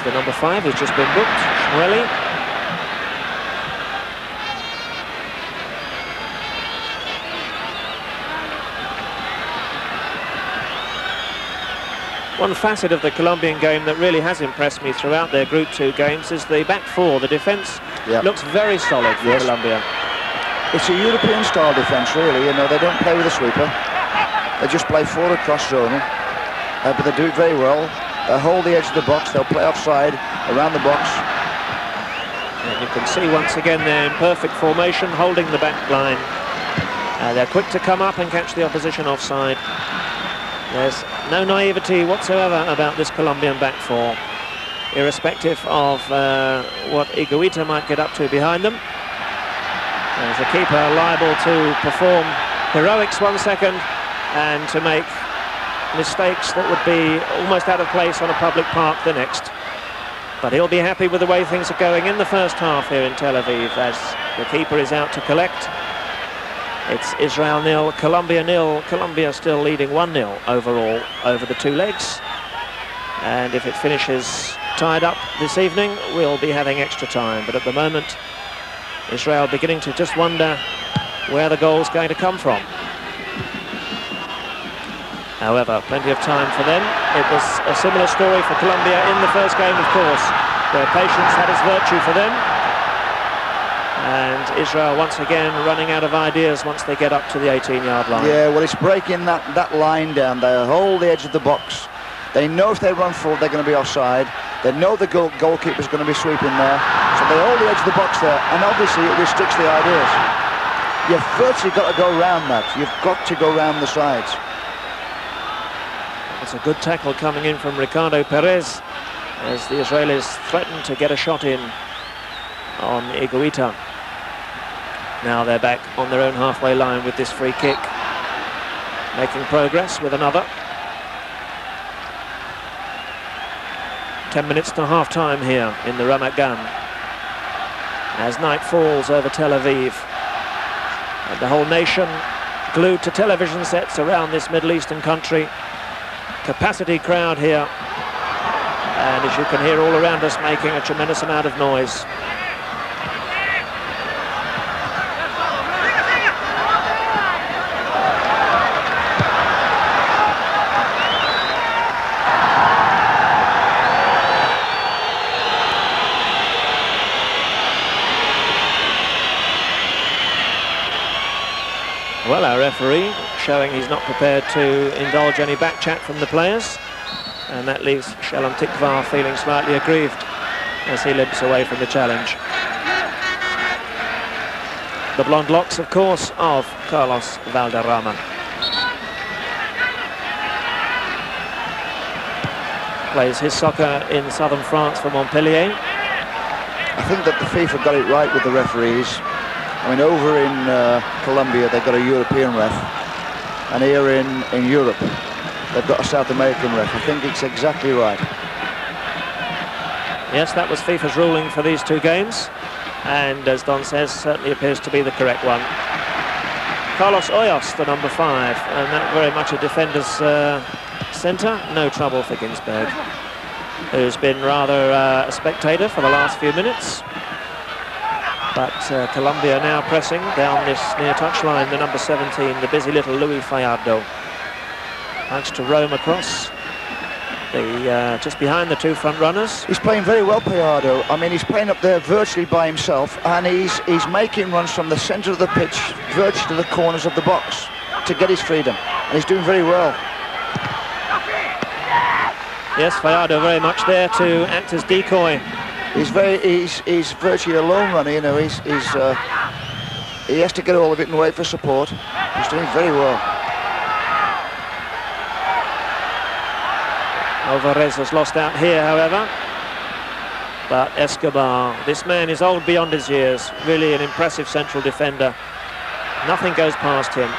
Speaker 1: The number 5 has just been booked, Shmueli. One facet of the Colombian game that really has impressed me throughout their Group 2 games is the back 4. The defence looks very solid for Colombia.
Speaker 2: It's a European style defence, really. You know, they don't play with a sweeper. They just play 4 across zonal, but they do it very well. Hold the edge of the box, they'll play offside around the box.
Speaker 1: And you can see once again they're in perfect formation, holding the back line. They're quick to come up and catch the opposition offside. There's no naivety whatsoever about this Colombian back 4, irrespective of what Iguita might get up to behind them. There's a keeper liable to perform heroics 1 second and to make mistakes that would be almost out of place on a public park the next. But he'll be happy with the way things are going in the first half here in Tel Aviv, as the keeper is out to collect. It's Israel 0, Colombia 0. Colombia still leading 1-0 overall over the 2 legs. And if it finishes tied up this evening, we'll be having extra time. But at the moment, Israel beginning to just wonder where the goal's going to come from. However, plenty of time for them. It was a similar story for Colombia in the first game, of course, where patience had its virtue for them. And Israel once again running out of ideas once they get up to the 18-yard line.
Speaker 2: Yeah, well, it's breaking that line down. They hold the edge of the box. They know if they run forward, they're going to be offside. They know the goalkeeper's going to be sweeping there. So they hold the edge of the box there, and obviously it restricts the ideas. You've virtually got to go round that. You've got to go round the sides.
Speaker 1: It's a good tackle coming in from Ricardo Perez as the Israelis threaten to get a shot in on Iguita. Now they're back on their own halfway line with this free kick, making progress with another. 10 minutes to half-time here in the Ramat Gan as night falls over Tel Aviv. And the whole nation glued to television sets around this Middle Eastern country. Capacity crowd here. And as you can hear all around us, making a tremendous amount of noise. Well, our referee showing he's not prepared to indulge any back chat from the players, and that leaves Shalom Tikva feeling slightly aggrieved as he limps away from the challenge. The blonde locks, of course, of Carlos Valderrama. Plays his soccer in southern France for Montpellier.
Speaker 2: I think that the FIFA got it right with the referees. I mean, over in Colombia, they've got a European ref, and here in Europe, they've got a South American ref. I think it's exactly right.
Speaker 1: Yes, that was FIFA's ruling for these two games, and as Don says, certainly appears to be the correct one. Carlos Hoyos, the number 5, and that very much a defender's centre. No trouble for Ginsberg, who's been rather a spectator for the last few minutes. But Colombia now pressing down this near touchline, the number 17, the busy little Luis Fajardo. Likes to roam across, just behind the two front runners.
Speaker 2: He's playing very well, Fajardo. I mean, he's playing up there virtually by himself, and he's making runs from the centre of the pitch, virtually to the corners of the box, to get his freedom. And he's doing very well.
Speaker 1: Yes, Fajardo very much there to act as decoy.
Speaker 2: He's virtually a lone runner, you know. He has to get all of it and wait for support. He's doing very well.
Speaker 1: Alvarez has lost out here, however. But Escobar, this man is old beyond his years. Really an impressive central defender. Nothing goes past him.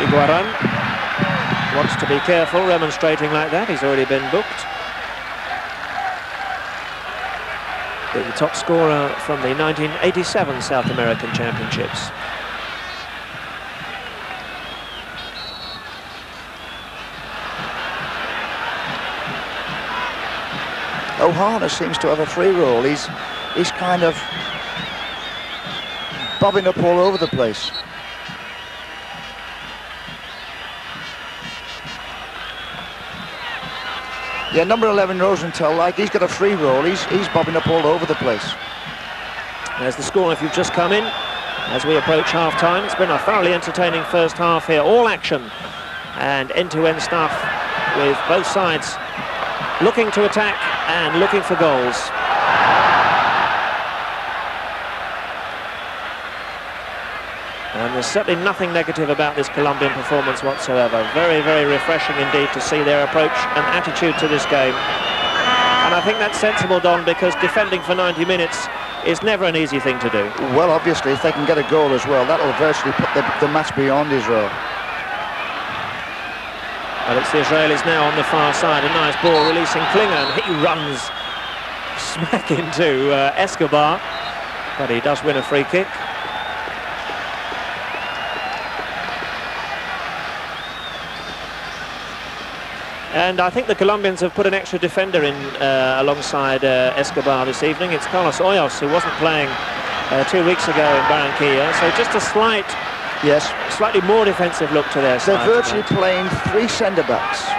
Speaker 1: Iguaran wants to be careful, remonstrating like that. He's already been booked. The top scorer from the 1987 South American Championships.
Speaker 2: Ohana seems to have a free roll. He's kind of bobbing up all over the place. Yeah, number 11 Rosenthal, like he's got a free roll. He's bobbing up all over the place.
Speaker 1: There's the score if you've just come in. As we approach half-time, it's been a thoroughly entertaining first half here. All action and end-to-end stuff with both sides looking to attack and looking for goals. And there's certainly nothing negative about this Colombian performance whatsoever. Very, very refreshing indeed to see their approach and attitude to this game. And I think that's sensible, Don, because defending for 90 minutes is never an easy thing to do.
Speaker 2: Well, obviously, if they can get a goal as well, that'll virtually put the match beyond Israel.
Speaker 1: Well, it's the Israelis now on the far side. A nice ball releasing Klinger, and he runs smack into Escobar, but he does win a free kick. And I think the Colombians have put an extra defender in alongside Escobar this evening. It's Carlos Hoyos, who wasn't playing 2 weeks ago in Barranquilla. So just a slightly more defensive look to their side.
Speaker 2: They're virtually playing 3 centre-backs.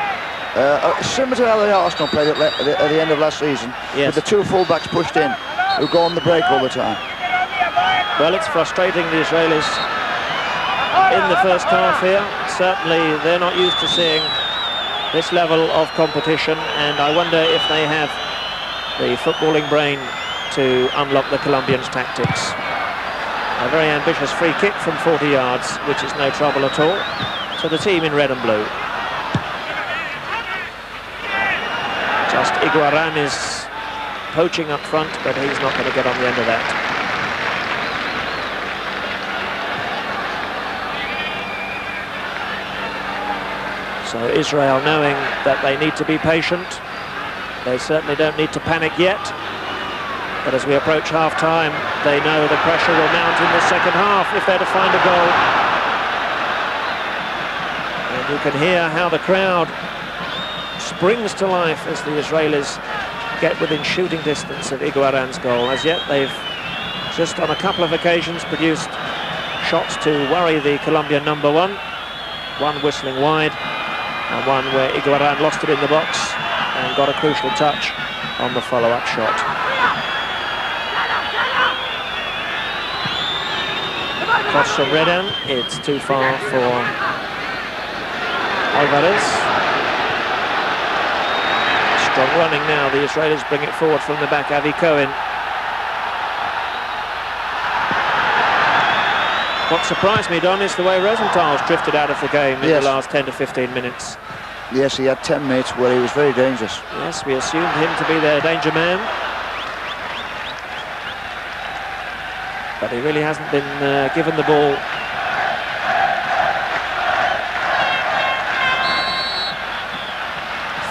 Speaker 2: Similar to how the Arsenal played at the end of last season, with the 2 full-backs pushed in, who go on the break all the time.
Speaker 1: Well, it's frustrating the Israelis in the first half here. Certainly they're not used to seeing this level of competition, and I wonder if they have the footballing brain to unlock the Colombians' tactics. A very ambitious free kick from 40 yards, which is no trouble at all. So the team in red and blue. Just Iguaran is poaching up front, but he's not going to get on the end of that. So Israel, knowing that they need to be patient, they certainly don't need to panic yet. But as we approach half-time, they know the pressure will mount in the second half if they're to find a goal. And you can hear how the crowd springs to life as the Israelis get within shooting distance of Iguaran's goal. As yet, they've just on a couple of occasions produced shots to worry the Colombian number 1. One whistling wide, and one where Iguaran lost it in the box and got a crucial touch on the follow-up shot. Cross from Redan, it's too far for Alvarez. Strong running now, the Israelis bring it forward from the back, Avi Cohen. What surprised me, Don, is the way Rosenthal's drifted out of the game in the last 10 to 15 minutes.
Speaker 2: Yes, he had 10 minutes where he was very dangerous.
Speaker 1: Yes, we assumed him to be their danger man. But he really hasn't been given the ball.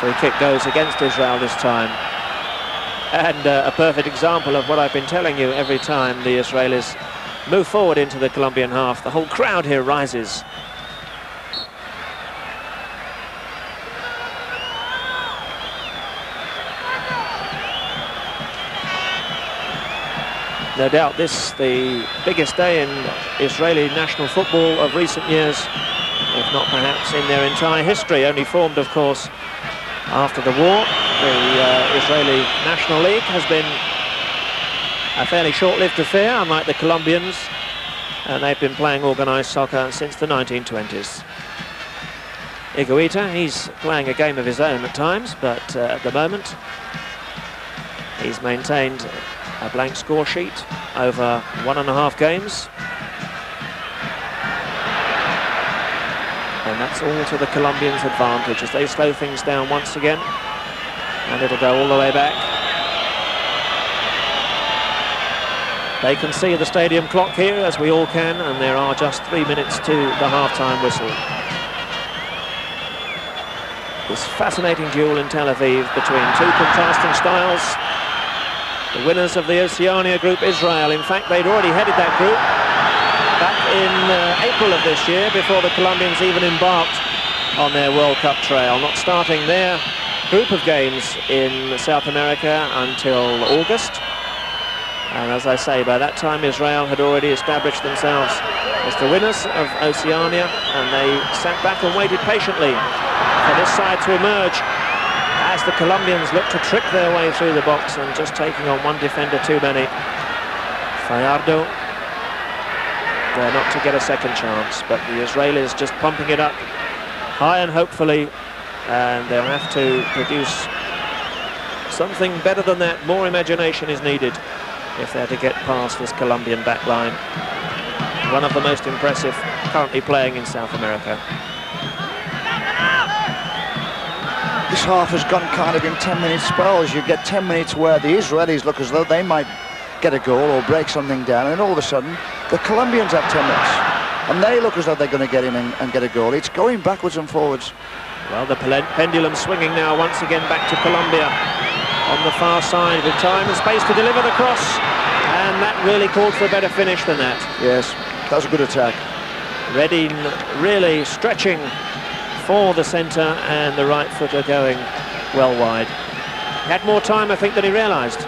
Speaker 1: Free kick goes against Israel this time. And a perfect example of what I've been telling you every time the Israelis move forward into the Colombian half. The whole crowd here rises. No doubt this the biggest day in Israeli national football of recent years, if not perhaps in their entire history, only formed, of course, after the war. The Israeli National League has been a fairly short-lived affair, unlike the Colombians, and they've been playing organised soccer since the 1920s. Higuita, he's playing a game of his own at times, but at the moment he's maintained a blank score sheet over 1.5 games. And that's all to the Colombians' advantage as they slow things down once again. And it'll go all the way back. They can see the stadium clock here, as we all can, and there are just 3 minutes to the half-time whistle. This fascinating duel in Tel Aviv between 2 contrasting styles. The winners of the Oceania group, Israel. In fact, they'd already headed that group back in April of this year, before the Colombians even embarked on their World Cup trail, not starting their group of games in South America until August. And as I say, by that time Israel had already established themselves as the winners of Oceania, and they sat back and waited patiently for this side to emerge as the Colombians look to trick their way through the box and just taking on one defender too many. Fajardo, they're not to get a second chance, but the Israelis just pumping it up high and hopefully, and they'll have to produce something better than that. More imagination is needed if they're to get past this Colombian back line. One of the most impressive currently playing in South America.
Speaker 2: This half has gone kind of in 10-minute spells. You get 10 minutes where the Israelis look as though they might get a goal or break something down, and then all of a sudden the Colombians have 10 minutes and they look as though they're going to get in and get a goal. It's going backwards and forwards.
Speaker 1: Well, the pendulum swinging now once again back to Colombia on the far side, with time and space to deliver the cross, and that really called for a better finish than that.
Speaker 2: Yes, that was a good attack.
Speaker 1: Redding really stretching for the centre, and the right footer going well wide. Had more time, I think, than he realised.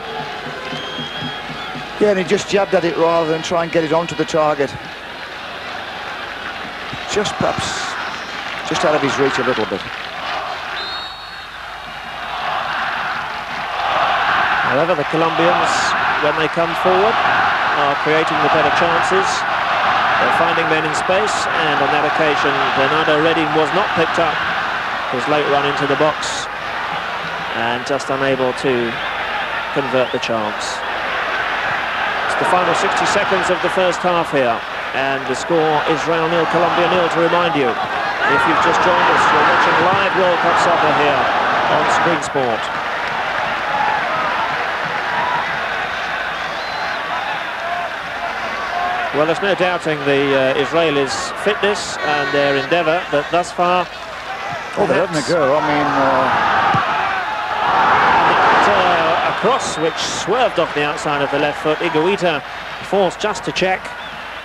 Speaker 2: Yeah, and he just jabbed at it rather than try and get it onto the target. Just perhaps just out of his reach a little bit.
Speaker 1: However, the Colombians, when they come forward, are creating the better chances. They're finding men in space, and on that occasion, Bernardo Redding was not picked up. His late run into the box, and just unable to convert the chance. It's the final 60 seconds of the first half here, and the score Israel 0, Colombia 0. To remind you, if you've just joined us, you're watching live World Cup soccer here on Screen Sport. Well, there's no doubting the Israelis' fitness and their endeavour, but thus far,
Speaker 2: oh, they're having a go. I mean,
Speaker 1: a cross which swerved off the outside of the left foot. Higuita forced just to check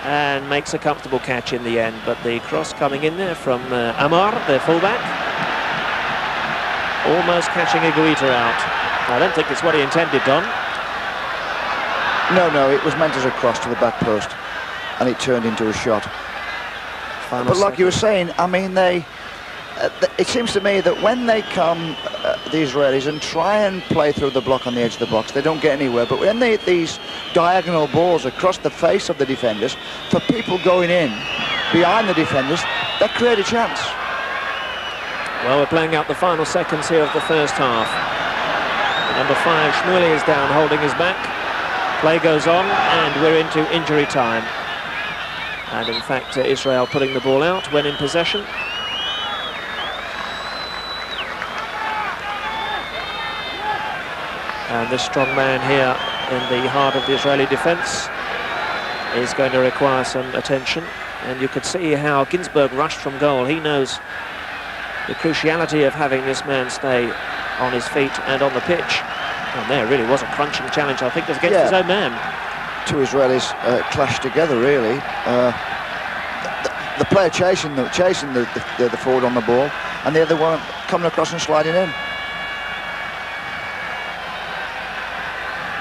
Speaker 1: and makes a comfortable catch in the end. But the cross coming in there from Amar, the fullback, almost catching Higuita out. I don't think it's what he intended, Don.
Speaker 2: No, it was meant as a cross to the back post, and it turned into a shot. But like you were saying, I mean, it seems to me that when they come, the Israelis, and try and play through the block on the edge of the box, they don't get anywhere. But when they hit these diagonal balls across the face of the defenders, for people going in behind the defenders, that create a chance.
Speaker 1: Well, we're playing out the final seconds here of the first half. Number 5, Shmuley, is down holding his back. Play goes on, and we're into injury time. And in fact, Israel putting the ball out when in possession. And this strong man here in the heart of the Israeli defence is going to require some attention. And you could see how Ginsberg rushed from goal. He knows the cruciality of having this man stay on his feet and on the pitch. And there really was a crunching challenge, I think, it was against his own man.
Speaker 2: Two Israelis clashed together, really. The player chasing the forward on the ball, and the other one coming across and sliding in.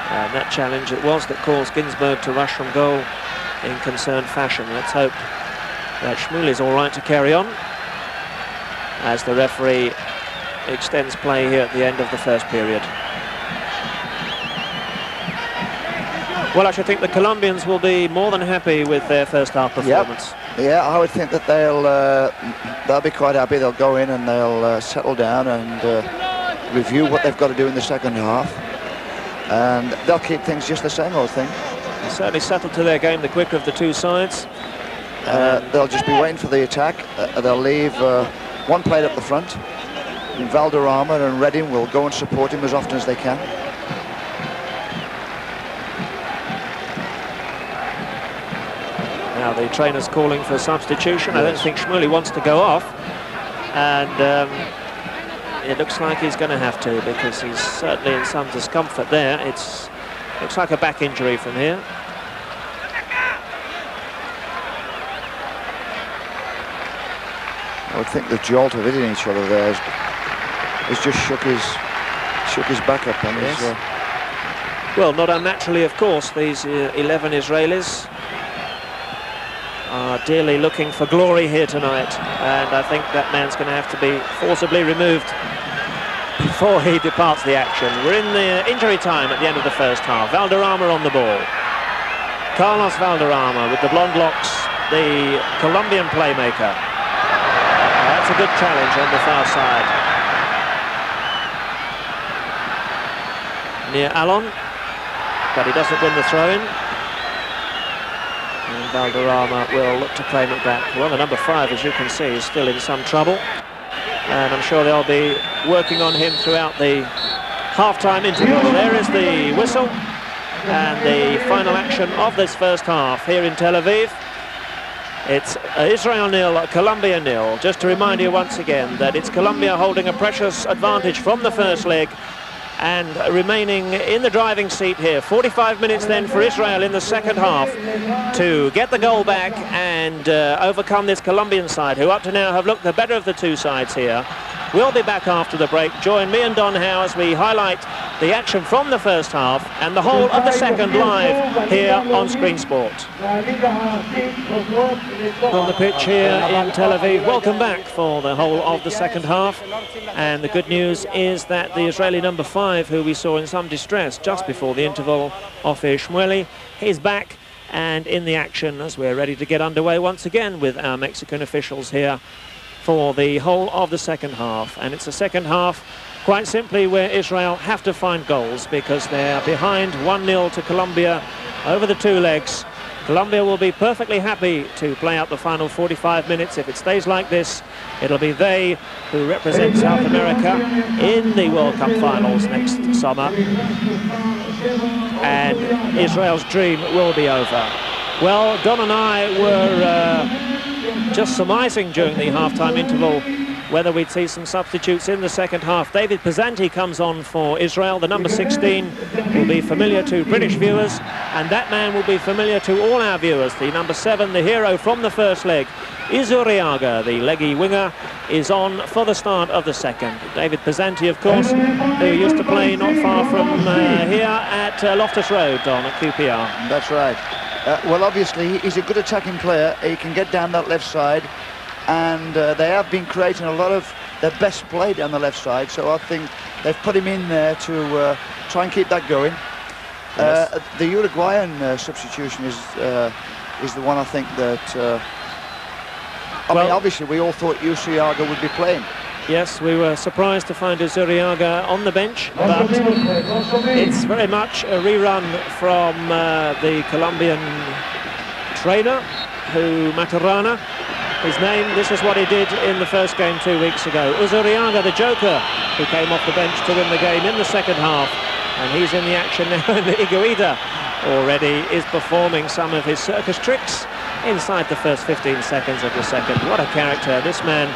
Speaker 1: And that challenge it was that caused Ginsberg to rush from goal in concerned fashion. Let's hope that Shmuley's all right to carry on, as the referee extends play here at the end of the first period. Well, I should think the Colombians will be more than happy with their first half performance.
Speaker 2: Yep. Yeah, I would think that they'll be quite happy. They'll go in and they'll settle down and review what they've got to do in the second half, and they'll keep things just the same, I think.
Speaker 1: They certainly settled to their game, the quicker of the two sides.
Speaker 2: They'll just be waiting for the attack. They'll leave one plate up the front, and Valderrama and Redding will go and support him as often as they can.
Speaker 1: Now the trainer's calling for substitution. Yes. I don't think Shmuley wants to go off, and it looks like he's going to have to, because he's certainly in some discomfort there. Looks like a back injury from here.
Speaker 2: I would think the jolt of hitting each other there has just shook his back up. And
Speaker 1: yes. Well, not unnaturally, of course, these 11 Israelis are dearly looking for glory here tonight, and I think that man's going to have to be forcibly removed before he departs the action. We're in the injury time at the end of the first half. Valderrama on the ball. Carlos Valderrama with the blonde locks, the Colombian playmaker. That's a good challenge on the far side. Near Alon, but he doesn't win the throw-in. And Valderrama will look to claim it back. Well, the number 5, as you can see, is still in some trouble, and I'm sure they'll be working on him throughout the half-time interval. There is the whistle, and the final action of this first half here in Tel Aviv. It's Israel 0, Colombia 0. Just to remind you once again that it's Colombia holding a precious advantage from the first leg, and remaining in the driving seat here. 45 minutes then for Israel in the second half to get the goal back and overcome this Colombian side, who up to now have looked the better of the two sides here. We'll be back after the break. Join me and Don Howe as we highlight the action from the first half and the whole of the second live here on Screen Sport. On the pitch here in Tel Aviv, welcome back for the whole of the second half. And the good news is that the Israeli number 5, who we saw in some distress just before the interval, Ophir Shmueli, is back and in the action as we're ready to get underway once again with our Mexican officials here for the whole of the second half. And it's a second half quite simply where Israel have to find goals because they're behind 1-0 to Colombia over the two legs. Colombia will be perfectly happy to play out the final 45 minutes. If it stays like this, it'll be they who represent South America in the World Cup finals next summer. And Israel's dream will be over. Well, Don and I were just surmising during the half-time interval whether we'd see some substitutes in the second half. David Pesanti comes on for Israel. The number 16 will be familiar to British viewers, and that man will be familiar to all our viewers. The number 7, the hero from the first leg, Izuriaga, the leggy winger, is on for the start of the second. David Pesanti, of course, who used to play not far from here at Loftus Road at QPR.
Speaker 2: That's right. Well, obviously, he's a good attacking player. He can get down that left side, and they have been creating a lot of their best play down the left side, so I think they've put him in there to try and keep that going. Yes. The Uruguayan substitution is the one I think that... I mean, obviously, we all thought Izuriaga would be playing.
Speaker 1: Yes, we were surprised to find Izuriaga on the bench, but it's very much a rerun from the Colombian trainer, who Maturana, his name. This is what he did in the first game 2 weeks ago. Izuriaga, the joker, who came off the bench to win the game in the second half, and he's in the action now. And Higuita already is performing some of his circus tricks inside the first 15 seconds of the second. What a character. This man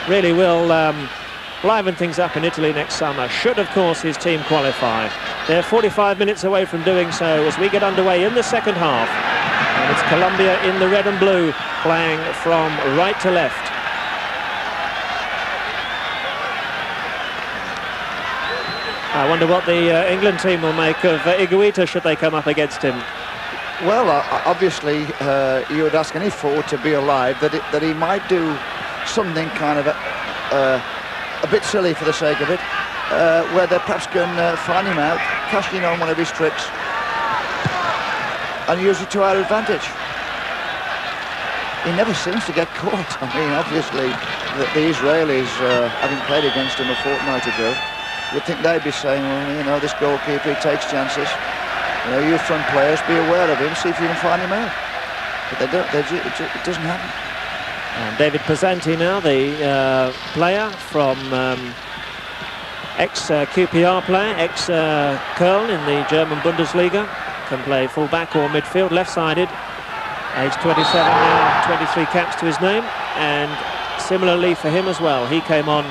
Speaker 1: really will liven things up in Italy next summer, should of course his team qualify. They're 45 minutes away from doing so as we get underway in the second half, and it's Colombia in the red and blue playing from right to left. I wonder what the England team will make of Higuita should they come up against him.
Speaker 2: Well, obviously you would ask any forward to be alive that he might do something kind of a bit silly for the sake of it, where they perhaps can find him out, cash in on one of his tricks and use it to our advantage. He never seems to get caught. I mean, obviously the Israelis, having played against him a fortnight ago, would think they'd be saying, well, you know, this goalkeeper, he takes chances. You know, you front players, be aware of him, see if you can find him out. But they don't, it doesn't happen.
Speaker 1: And David Pesanti now, the player from ex-QPR player, ex-Köln in the German Bundesliga, can play full-back or midfield, left-sided, age 27 now, 23 caps to his name, and similarly for him as well. He came on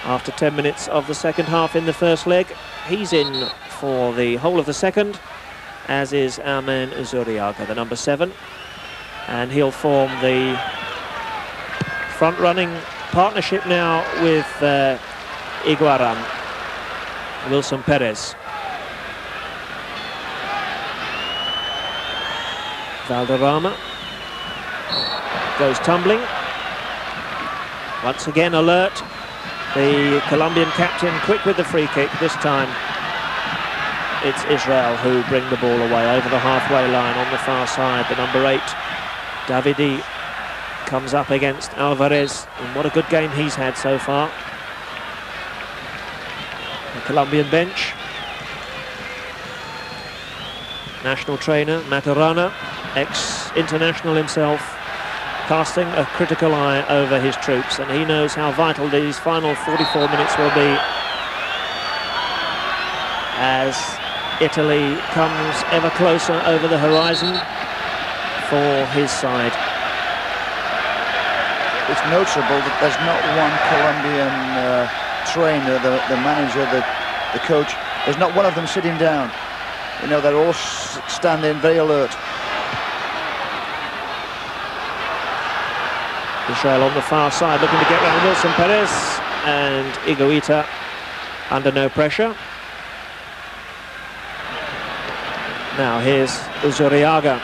Speaker 1: after 10 minutes of the second half in the first leg. He's in for the whole of the second, as is our man Izuriaga, the number 7, and he'll form the front-running partnership now with Higuaín, Wilson Perez. Valderrama goes tumbling. Once again alert, the Colombian captain, quick with the free kick. This time it's Israel who bring the ball away over the halfway line on the far side. The number 8, Davidi, comes up against Alvarez, and what a good game he's had so far. The Colombian bench. National trainer Maturana, ex-international himself, casting a critical eye over his troops, and he knows how vital these final 44 minutes will be as Italy comes ever closer over the horizon for his side.
Speaker 2: It's noticeable that there's not one Colombian trainer, the manager, the coach, There's not one of them sitting down. You know, they're all standing very alert.
Speaker 1: Israel on the far side looking to get round Wilson Perez, and Higuita under no pressure. Now here's Uzuriaga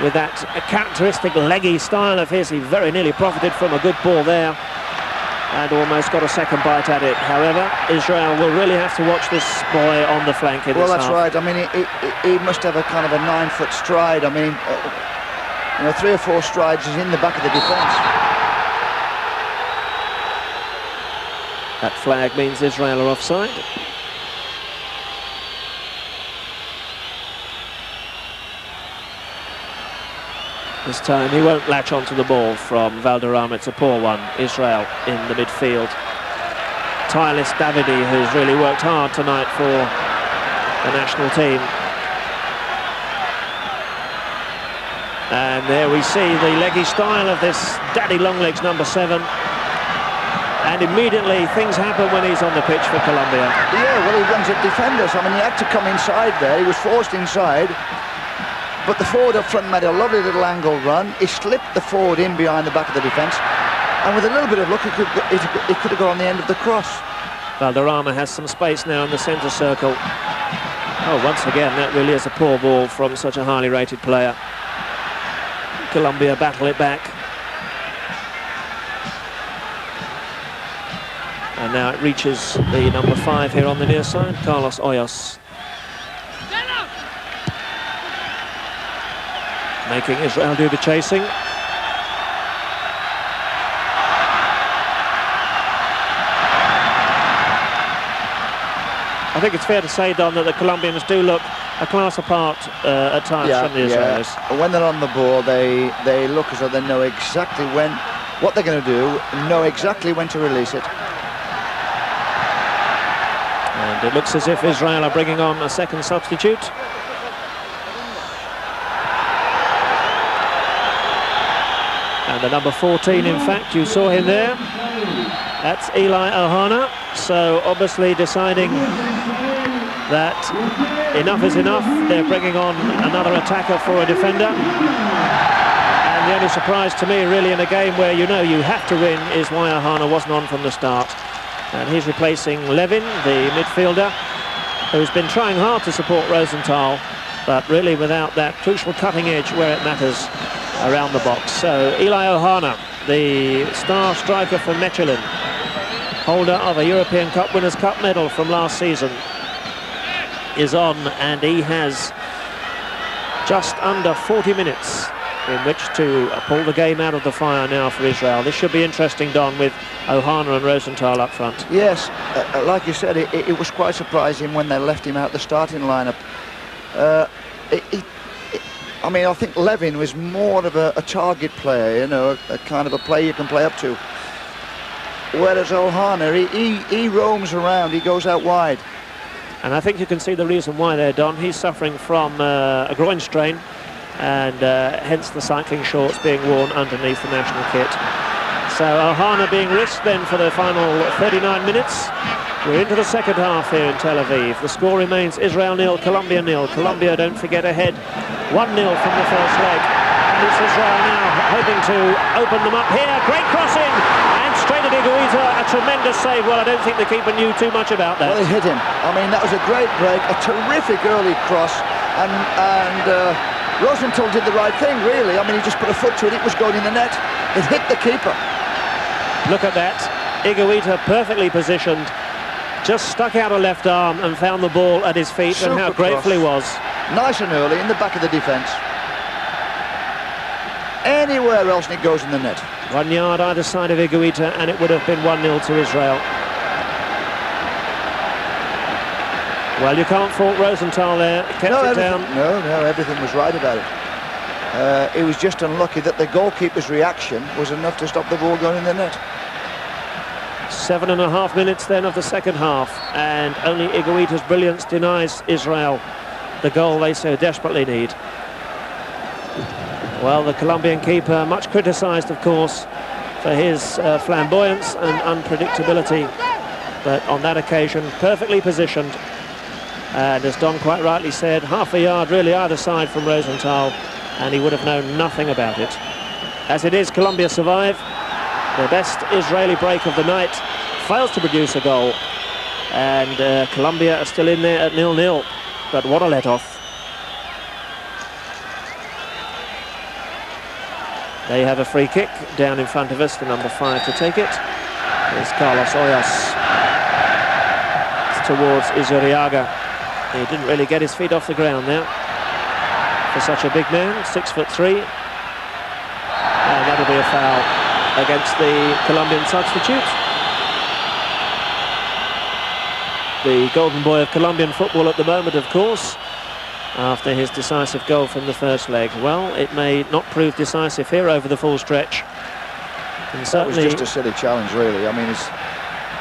Speaker 1: with that characteristic leggy style of his. He very nearly profited from a good ball there and almost got a second bite at it. However, Israel will really have to watch this boy on the flank in this half.
Speaker 2: Well, that's right. I mean, he must have a kind of a 9-foot stride. I mean, you know, 3 or 4 strides is in the back of the defence.
Speaker 1: That flag means Israel are offside. This time he won't latch onto the ball from Valderrama. It's a poor one. Israel in the midfield. Tireless Davidi, who's really worked hard tonight for the national team. And there we see the leggy style of this Daddy Longlegs number 7. And immediately things happen when he's on the pitch for Colombia.
Speaker 2: Yeah, well, he runs at defenders. I mean, he had to come inside there. He was forced inside. But the forward up front made a lovely little angle run. He slipped the forward in behind the back of the defence. And with a little bit of luck, he could have got on the end of the cross.
Speaker 1: Valderrama has some space now in the centre circle. Oh, once again, that really is a poor ball from such a highly rated player. Colombia battle it back. And now it reaches the number 5 here on the near side, Carlos Hoyos. Making Israel do the chasing. I think it's fair to say, Don, that the Colombians do look a class apart at times from the Israelis.
Speaker 2: Yeah. When they're on the ball, they look as though they know exactly what they're going to do, know exactly when to release it.
Speaker 1: And it looks as if Israel are bringing on a second substitute. And the number 14, in fact, you saw him there. That's Eli Ohana. So obviously deciding that enough is enough. They're bringing on another attacker for a defender. And the only surprise to me, really, in a game where you know you have to win, is why Ohana wasn't on from the start. And he's replacing Levin, the midfielder, who's been trying hard to support Rosenthal, but really without that crucial cutting edge where it matters around the box. So Eli Ohana, the star striker for Mechelen, holder of a European Cup Winners' Cup medal from last season, is on, and he has just under 40 minutes in which to pull the game out of the fire now for Israel. This should be interesting, Don, with Ohana and Rosenthal up front.
Speaker 2: Yes, like you said, it was quite surprising when they left him out the starting lineup. I mean, I think Levin was more of a target player, you know, a kind of a player you can play up to. Whereas Ohana, he roams around, he goes out wide.
Speaker 1: And I think you can see the reason why there, Don. He's suffering from a groin strain, and hence the cycling shorts being worn underneath the national kit. So Ohana being risked then for the final 39 minutes. We're into the second half here in Tel Aviv. The score remains Israel 0, Colombia 0. Colombia, don't forget, ahead 1-0 from the first leg. And it's Israel now hoping to open them up here. Great cross in, and straight at Higuita, a tremendous save. Well, I don't think the keeper knew too much about that.
Speaker 2: Well, he hit him. I mean, that was a great break, a terrific early cross, and Rosenthal did the right thing, really. I mean, he just put a foot to it. It was going in the net. It hit the keeper.
Speaker 1: Look at that. Higuita perfectly positioned, just stuck out a left arm and found the ball at his feet. Super and how grateful he was.
Speaker 2: Nice and early in the back of the defence. Anywhere else and it goes in the net.
Speaker 1: 1 yard either side of Higuita, and it would have been 1-0 to Israel. Well, you can't fault Rosenthal there. Kept it down.
Speaker 2: No, everything was right about it. It was just unlucky that the goalkeeper's reaction was enough to stop the ball going in the net.
Speaker 1: 7.5 minutes then of the second half, and only Higuita's brilliance denies Israel the goal they so desperately need. Well, the Colombian keeper, much criticised, of course, for his flamboyance and unpredictability, but on that occasion, perfectly positioned And as Don quite rightly said, half a yard really either side from Rosenthal, and he would have known nothing about it. As it is, Colombia survive. The best Israeli break of the night fails to produce a goal. And Colombia are still in there at 0-0. But what a let-off. They have a free kick down in front of us, the number 5 to take it. It's Carlos Hoyos. It's towards Izuriaga. He didn't really get his feet off the ground there for such a big man, 6'3". And that'll be a foul against the Colombian substitute. The golden boy of Colombian football at the moment, of course, after his decisive goal from the first leg. Well, it may not prove decisive here over the full stretch. And
Speaker 2: that was just a silly challenge, really. I mean,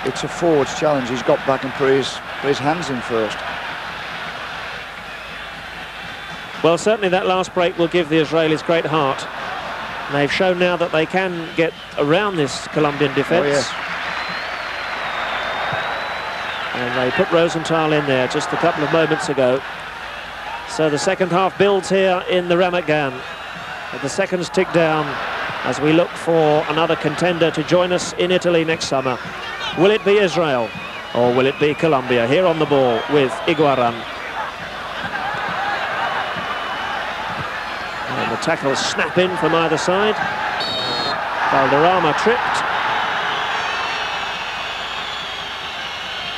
Speaker 2: it's a forward's challenge. He's got back and put his hands in first.
Speaker 1: Well, certainly that last break will give the Israelis great heart. And they've shown now that they can get around this Colombian defence.
Speaker 2: Oh, yes.
Speaker 1: And they put Rosenthal in there just a couple of moments ago. So the second half builds here in the Ramat Gan. The seconds tick down as we look for another contender to join us in Italy next summer. Will it be Israel or will it be Colombia? Here on the ball with Iguaran. And the tackles snap in from either side. Valderrama tripped.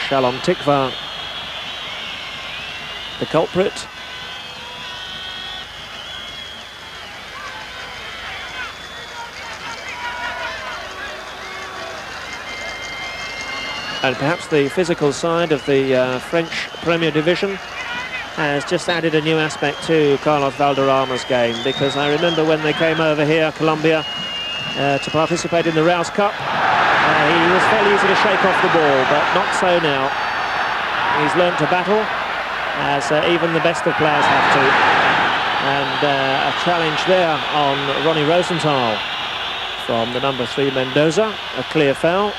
Speaker 1: Shalom Tikva, the culprit. And perhaps the physical side of the French Premier Division has just added a new aspect to Carlos Valderrama's game, because I remember when they came over here, Colombia, to participate in the Rouse Cup, he was fairly easy to shake off the ball, but not so now. He's learned to battle, as even the best of players have to. And a challenge there on Ronnie Rosenthal from the number 3 Mendoza, a clear foul.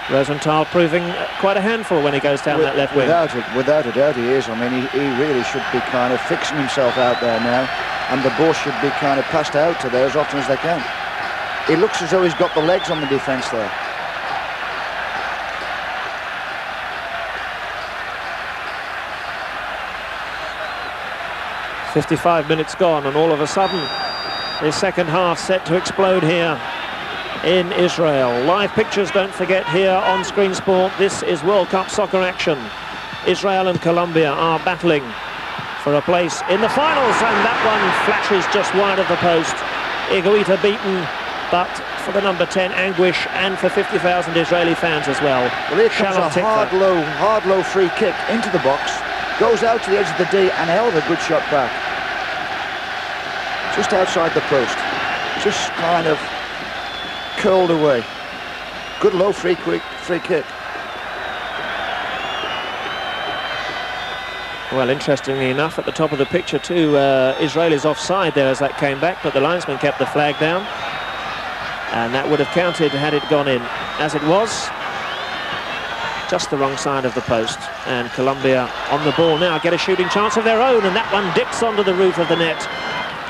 Speaker 1: Rosenthal proving quite a handful when he goes down that left wing.
Speaker 2: Without a doubt he is. I mean, he really should be kind of fixing himself out there now, and the ball should be kind of passed out to there as often as they can. He looks as though he's got the legs on the defence there. "55 minutes gone, and all of a sudden, the second half set to explode here in Israel. Live pictures, don't forget, here on Screen Sport. This is World Cup soccer action. Israel and Colombia are battling for a place in the finals, and that one flashes just wide of the post. Iguita beaten, but for the number 10, anguish, and for 50,000 Israeli fans as well. Well, here comes a hard low free kick into the box, goes out to the edge of the D, and a hell of a good shot back. Just outside the post. Just kind of curled away. Good low free kick.
Speaker 1: Well, interestingly enough, at the top of the picture too, Israelis offside there as that came back, but the linesman kept the flag down, and that would have counted had it gone in. As it was, just the wrong side of the post, and Colombia on the ball now get a shooting chance of their own, and that one dips onto the roof of the net,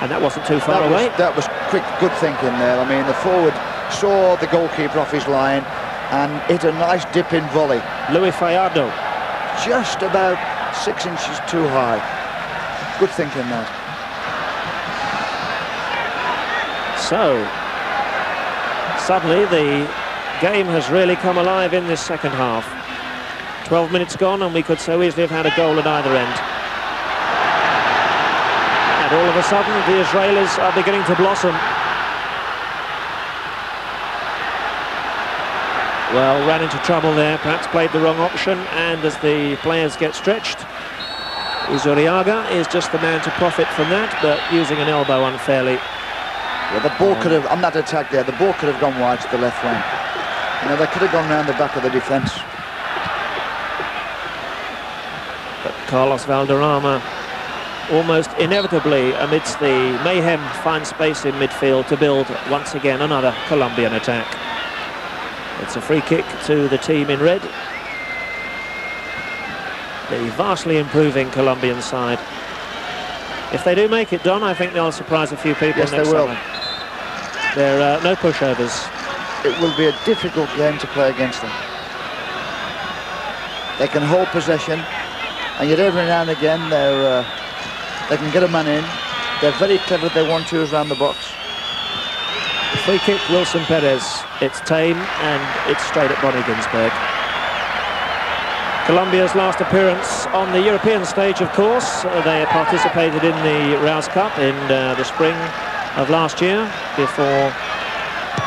Speaker 1: and that wasn't too far away.
Speaker 2: That was quick, good thinking there. I mean, the forward saw the goalkeeper off his line and hit a nice dip-in volley.
Speaker 1: Louis Fallardo.
Speaker 2: Just about 6 inches too high. Good thinking that.
Speaker 1: So, suddenly the game has really come alive in this second half. 12 minutes gone, and we could so easily have had a goal at either end. And all of a sudden, the Israelis are beginning to blossom. Well, ran into trouble there, perhaps played the wrong option, and as the players get stretched, Izuriaga is just the man to profit from that, but using an elbow unfairly.
Speaker 2: Yeah, the ball could have, on that attack there, the ball could have gone wide to the left wing. You know, they could have gone round the back of the defence.
Speaker 1: But Carlos Valderrama, almost inevitably, amidst the mayhem, finds space in midfield to build once again another Colombian attack. It's a free kick to the team in red. the vastly improving Colombian side. If they do make it, Don, I think they'll surprise a few people.
Speaker 2: Yes,
Speaker 1: next
Speaker 2: they will.
Speaker 1: summer. There are no pushovers.
Speaker 2: It will be a difficult game to play against them. They can hold possession, and yet every now and again they can get a man in. They're very clever if they want to around the box.
Speaker 1: Free kick, Wilson Perez. It's tame and it's straight at Bonnie Ginsberg. Colombia's last appearance on the European stage, of course. They participated in the Rouse Cup in the spring of last year, before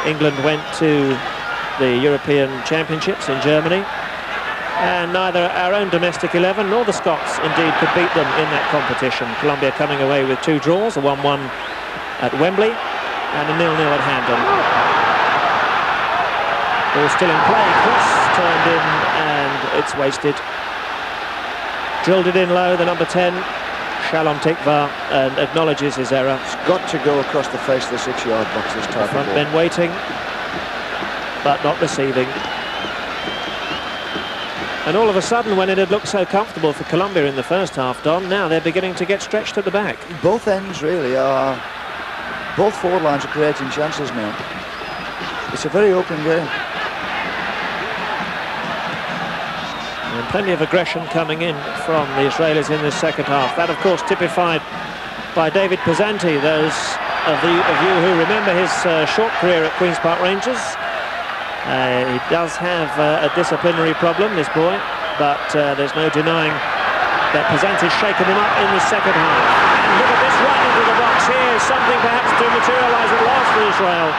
Speaker 1: England went to the European Championships in Germany. And neither our own domestic 11 nor the Scots indeed could beat them in that competition. Colombia coming away with 2 draws, a 1-1 at Wembley and a 0-0 at Hampden. Ball still in play, cross turned in and it's wasted. Drilled it in low, the number 10, Shalom Tikva, and acknowledges his error.
Speaker 2: It's got to go across the face of the 6-yard box, this type of ball.
Speaker 1: Front men waiting, but not receiving. And all of a sudden, when it had looked so comfortable for Colombia in the first half, Don, now they're beginning to get stretched at the back.
Speaker 2: Both ends really are, both forward lines are creating chances now. It's a very open game.
Speaker 1: And plenty of aggression coming in from the Israelis in this second half. That, of course, typified by David Pesanti. Those of you who remember his short career at Queen's Park Rangers. He does have a disciplinary problem, this boy, but there's no denying that Pesanti's shaken him up in the second half. And look at this run into the box here, something perhaps to materialise at last for Israel.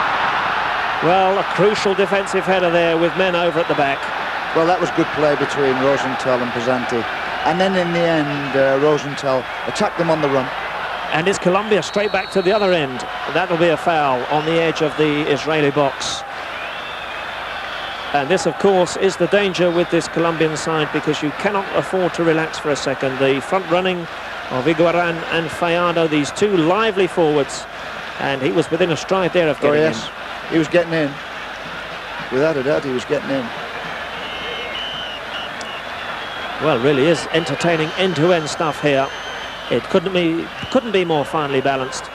Speaker 1: Well, a crucial defensive header there with men over at the back.
Speaker 2: Well, that was good play between Rosenthal and Pesanti. And then in the end, Rosenthal attacked them on the run.
Speaker 1: And it's Colombia straight back to the other end. That'll be a foul on the edge of the Israeli box. And this, of course, is the danger with this Colombian side, because you cannot afford to relax for a second. The front running of Iguaran and Fayado, these 2 lively forwards, and he was within a stride there of getting in.
Speaker 2: He was getting in. Without a doubt, he was getting in.
Speaker 1: Well, really is entertaining end-to-end stuff here. It couldn't be more finely balanced.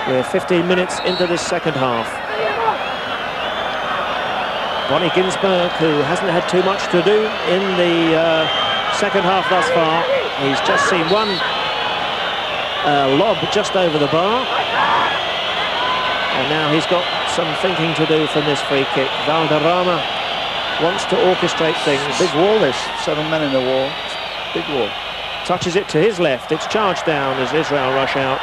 Speaker 1: We're 15 minutes into this second half. Bonnie Ginsberg, who hasn't had too much to do in the second half thus far. He's just seen one lob just over the bar. And now he's got some thinking to do from this free kick. Valderrama wants to orchestrate things.
Speaker 2: Big wall this, 7 men in the wall. Big wall.
Speaker 1: Touches it to his left. It's charged down as Israel rush out.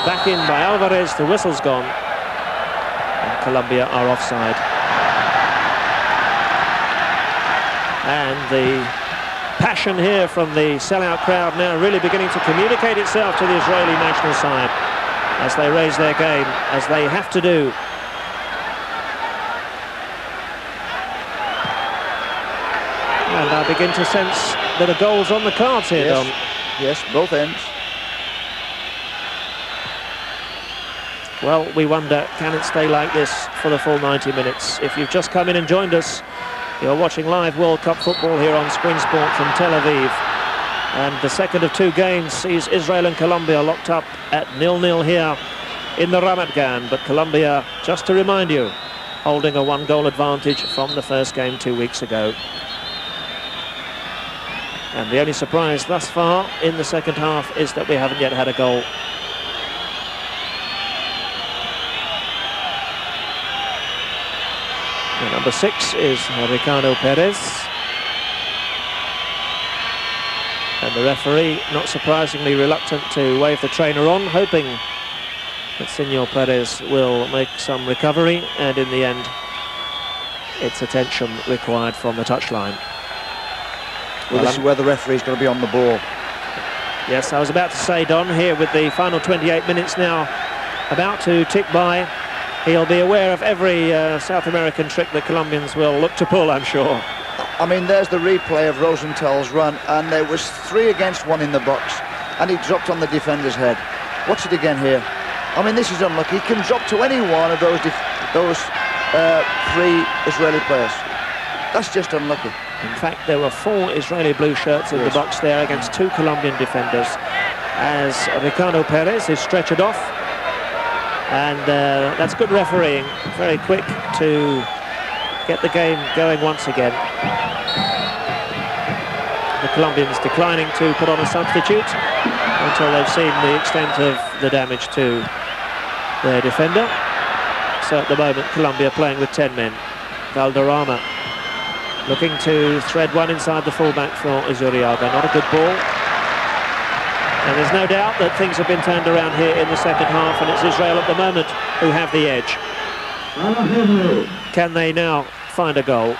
Speaker 1: Back in by Alvarez, the whistle's gone. And Colombia are offside. And the passion here from the sellout crowd now really beginning to communicate itself to the Israeli national side as they raise their game, as they have to do. And I begin to sense that a goal's on the cards here, Don.
Speaker 2: Yes, both ends.
Speaker 1: Well, we wonder, can it stay like this for the full 90 minutes? If you've just come in and joined us, you're watching live World Cup football here on Screen Sport from Tel Aviv. And the second of 2 games sees Israel and Colombia locked up at 0-0 here in the Ramat Gan. But Colombia, just to remind you, holding a 1-goal advantage from the first game 2 weeks ago. And the only surprise thus far in the second half is that we haven't yet had a goal. And number 6 is Ricardo Perez. And the referee, not surprisingly, reluctant to wave the trainer on, hoping that Senor Perez will make some recovery, and in the end, it's attention required from the touchline.
Speaker 2: Well, this is where the referee's going to be on the ball.
Speaker 1: Yes, I was about to say, Don, here with the final 28 minutes now about to tick by, he'll be aware of every South American trick that Colombians will look to pull, I'm sure.
Speaker 2: I mean, there's the replay of Rosenthal's run, and there was 3 against 1 in the box, and he dropped on the defender's head. Watch it again here. I mean, this is unlucky. He can drop to any one of those 3 Israeli players. That's just unlucky.
Speaker 1: In fact, there were 4 Israeli blue shirts in the box there against 2 Colombian defenders, as Ricardo Perez is stretchered off. And that's good refereeing, very quick to get the game going once again. The Colombians declining to put on a substitute until they've seen the extent of the damage to their defender. So at the moment, Colombia playing with 10 men. Valderrama looking to thread one inside the fullback for Izuriaga. Not a good ball. And there's no doubt that things have been turned around here in the second half, and it's Israel at the moment who have the edge. Can they now find a goal?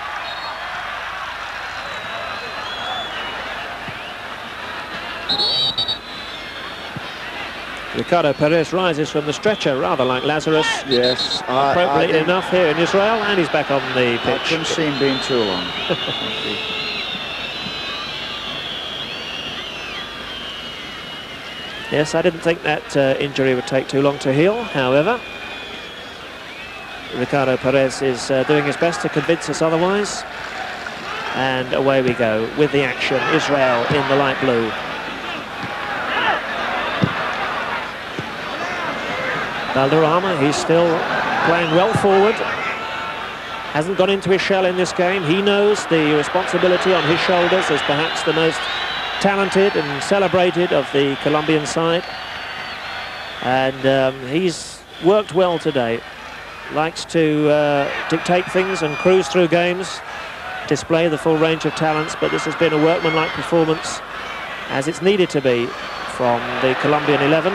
Speaker 1: Ricardo Perez rises from the stretcher, rather like Lazarus.
Speaker 2: Yes.
Speaker 1: Appropriately enough here in Israel, and he's back on the pitch.
Speaker 2: I couldn't see him being too long.
Speaker 1: Yes, I didn't think that injury would take too long to heal. However, Ricardo Perez is doing his best to convince us otherwise. And away we go with the action. Israel in the light blue. Valderrama, he's still playing well forward. Hasn't gone into his shell in this game. He knows the responsibility on his shoulders as perhaps the most talented and celebrated of the Colombian side. And he's worked well today. Likes to dictate things and cruise through games, display the full range of talents, but this has been a workmanlike performance, as it's needed to be, from the Colombian 11.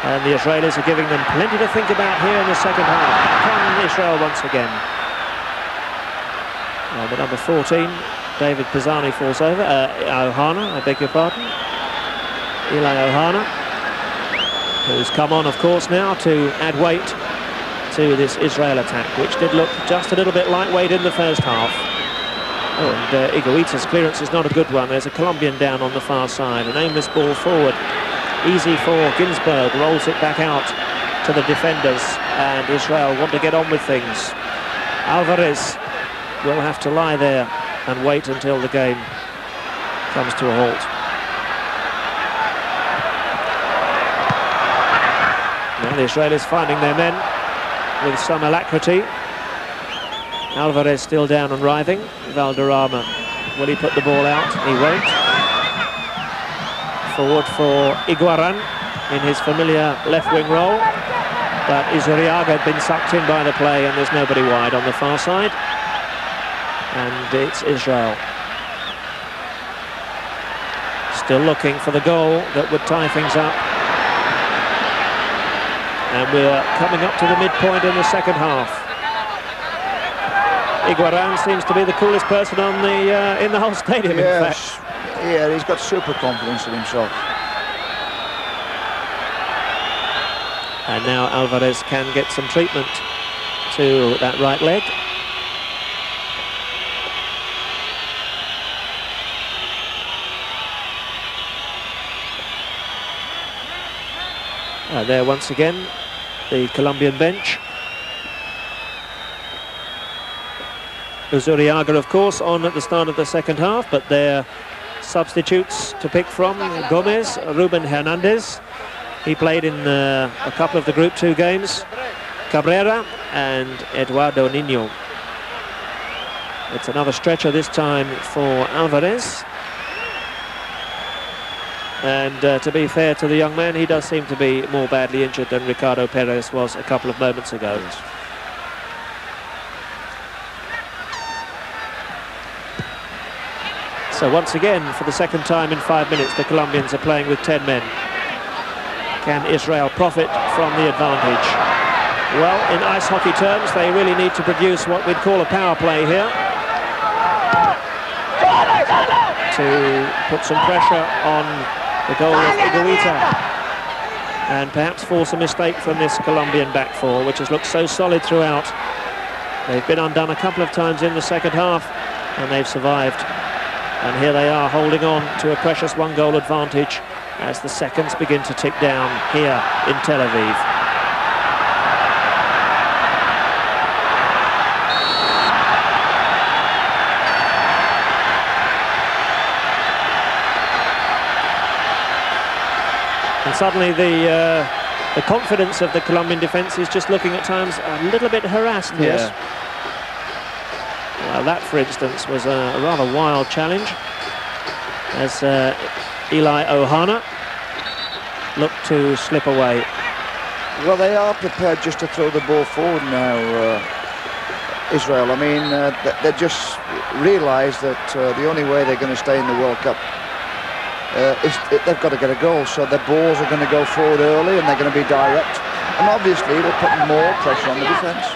Speaker 1: And the Israelis are giving them plenty to think about here in the second half. Can Israel once again. The number 14, David Pisani, falls over. Ohana, I beg your pardon. Eli Ohana, who's come on, of course, now to add weight to this Israel attack, which did look just a little bit lightweight in the first half. Oh, and Higuita's clearance is not a good one. There's a Colombian down on the far side. An aimless ball forward. Easy for Ginsberg, rolls it back out to the defenders, and Israel want to get on with things. Alvarez will have to lie there and wait until the game comes to a halt. Now the Israelis finding their men with some alacrity. Alvarez still down and writhing. Valderrama, will he put the ball out? He won't. Forward for Iguaran in his familiar left-wing role, but Izuriaga had been sucked in by the play, and there's nobody wide on the far side, and it's Israel still looking for the goal that would tie things up. And we're coming up to the midpoint in the second half. Iguaran seems to be the coolest person on the in the whole stadium.
Speaker 2: Yes.
Speaker 1: In fact.
Speaker 2: Yeah, he's got super confidence in himself.
Speaker 1: And now Alvarez can get some treatment to that right leg. There once again, the Colombian bench. Izuriaga, of course, on at the start of the second half, but their substitutes to pick from: Gomez, Ruben Hernandez. He played in a couple of the Group 2 games. Cabrera and Eduardo Niño. It's another stretcher this time for Alvarez. And to be fair to the young man, he does seem to be more badly injured than Ricardo Perez was a couple of moments ago. So once again, for the second time in 5 minutes, the Colombians are playing with 10 men. Can Israel profit from the advantage? Well, in ice hockey terms, they really need to produce what we'd call a power play here to put some pressure on the goal of Higuita and perhaps force a mistake from this Colombian back four, which has looked so solid throughout. They've been undone a couple of times in the second half, and they've survived. And here they are, holding on to a precious one-goal advantage as the seconds begin to tick down here in Tel Aviv. And suddenly the confidence of the Colombian defence is just looking at times a little bit harassed here.
Speaker 2: Yes.
Speaker 1: Well, that, for instance, was a rather wild challenge as Eli Ohana looked to slip away.
Speaker 2: Well, they are prepared just to throw the ball forward now, Israel. I mean, they just realised that the only way they're going to stay in the World Cup is they've got to get a goal. So their balls are going to go forward early and they're going to be direct. And obviously it'll put more pressure on the defence.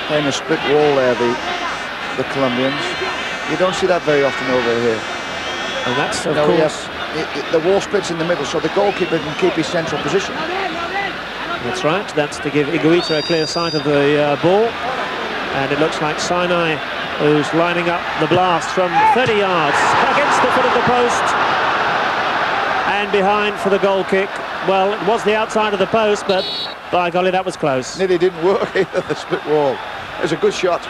Speaker 2: Playing a split wall there, the Colombians. You don't see that very often over here.
Speaker 1: And that's, of course...
Speaker 2: The wall splits in the middle, so the goalkeeper can keep his central position.
Speaker 1: That's right. That's to give Higuita a clear sight of the ball. And it looks like Sinai, who's lining up the blast from 30 yards against the foot of the post. And behind for the goal kick. Well, it was the outside of the post, but by golly, that was close.
Speaker 2: Nearly didn't work either, the split wall. It was a good shot.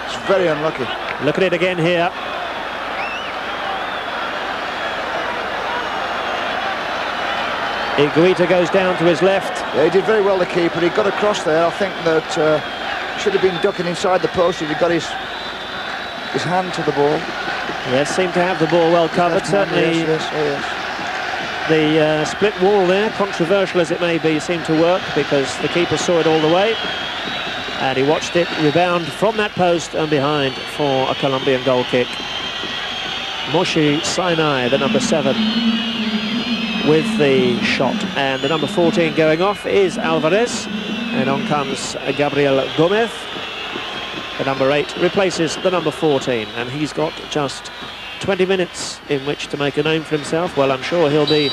Speaker 2: It's very unlucky.
Speaker 1: Look at it again here. Higuita goes down to his left.
Speaker 2: Yeah, he did very well, the keeper. He got across there. I think that should have been ducking inside the post if he got his hand to the ball.
Speaker 1: Yes, seemed to have the ball well covered. Certainly,
Speaker 2: yes.
Speaker 1: the split wall there, controversial as it may be, seemed to work because the keeper saw it all the way. And he watched it rebound from that post and behind for a Colombian goal kick. Moshi Sinai, the number 7. With the shot, and the number 14 going off is Alvarez, and on comes Gabriel Gomez. The number 8 replaces the number 14, and he's got just 20 minutes in which to make a name for himself. Well, I'm sure he'll be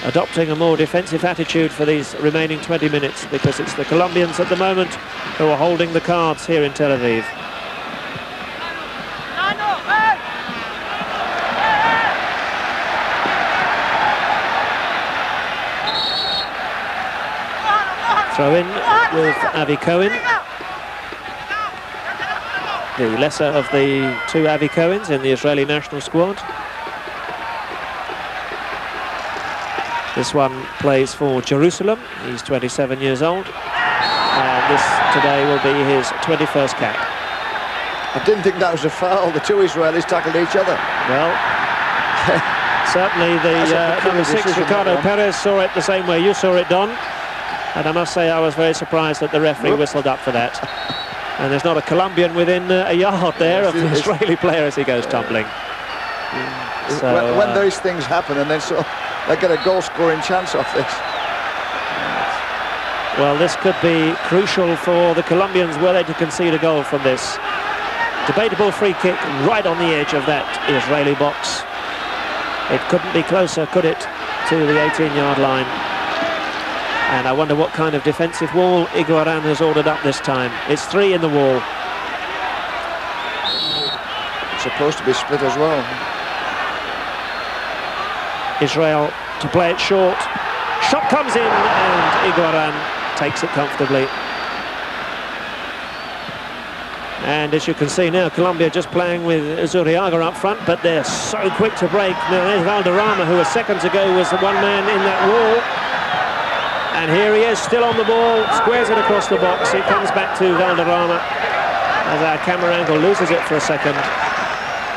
Speaker 1: adopting a more defensive attitude for these remaining 20 minutes, because it's the Colombians at the moment who are holding the cards here in Tel Aviv. Throw in with Avi Cohen, the lesser of the 2 Avi Cohens in the Israeli national squad. This one plays for Jerusalem. He's 27 years old, and this today will be his 21st cap.
Speaker 2: I didn't think that was a foul. The 2 Israelis tackled each other.
Speaker 1: Well, certainly the number 6 Ricardo Perez saw it the same way you saw it, Don. And I must say I was very surprised that the referee whistled up for that. And there's not a Colombian within a yard there of the Israeli player as he goes tumbling. So,
Speaker 2: when those things happen and then they get a goal-scoring chance off this.
Speaker 1: Well, this could be crucial for the Colombians were they to concede a goal from this. Debatable free kick right on the edge of that Israeli box. It couldn't be closer, could it, to the 18-yard line. And I wonder what kind of defensive wall Higuaín has ordered up this time. It's 3 in the wall.
Speaker 2: It's supposed to be split as well.
Speaker 1: Israel to play it short. Shot comes in and Higuaín takes it comfortably. And as you can see now, Colombia just playing with Zuriaga up front, but they're so quick to break. Now there's Valderrama, who seconds ago was the one man in that wall. And here he is, still on the ball, squares it across the box. It comes back to Valderrama as our camera angle loses it for a second.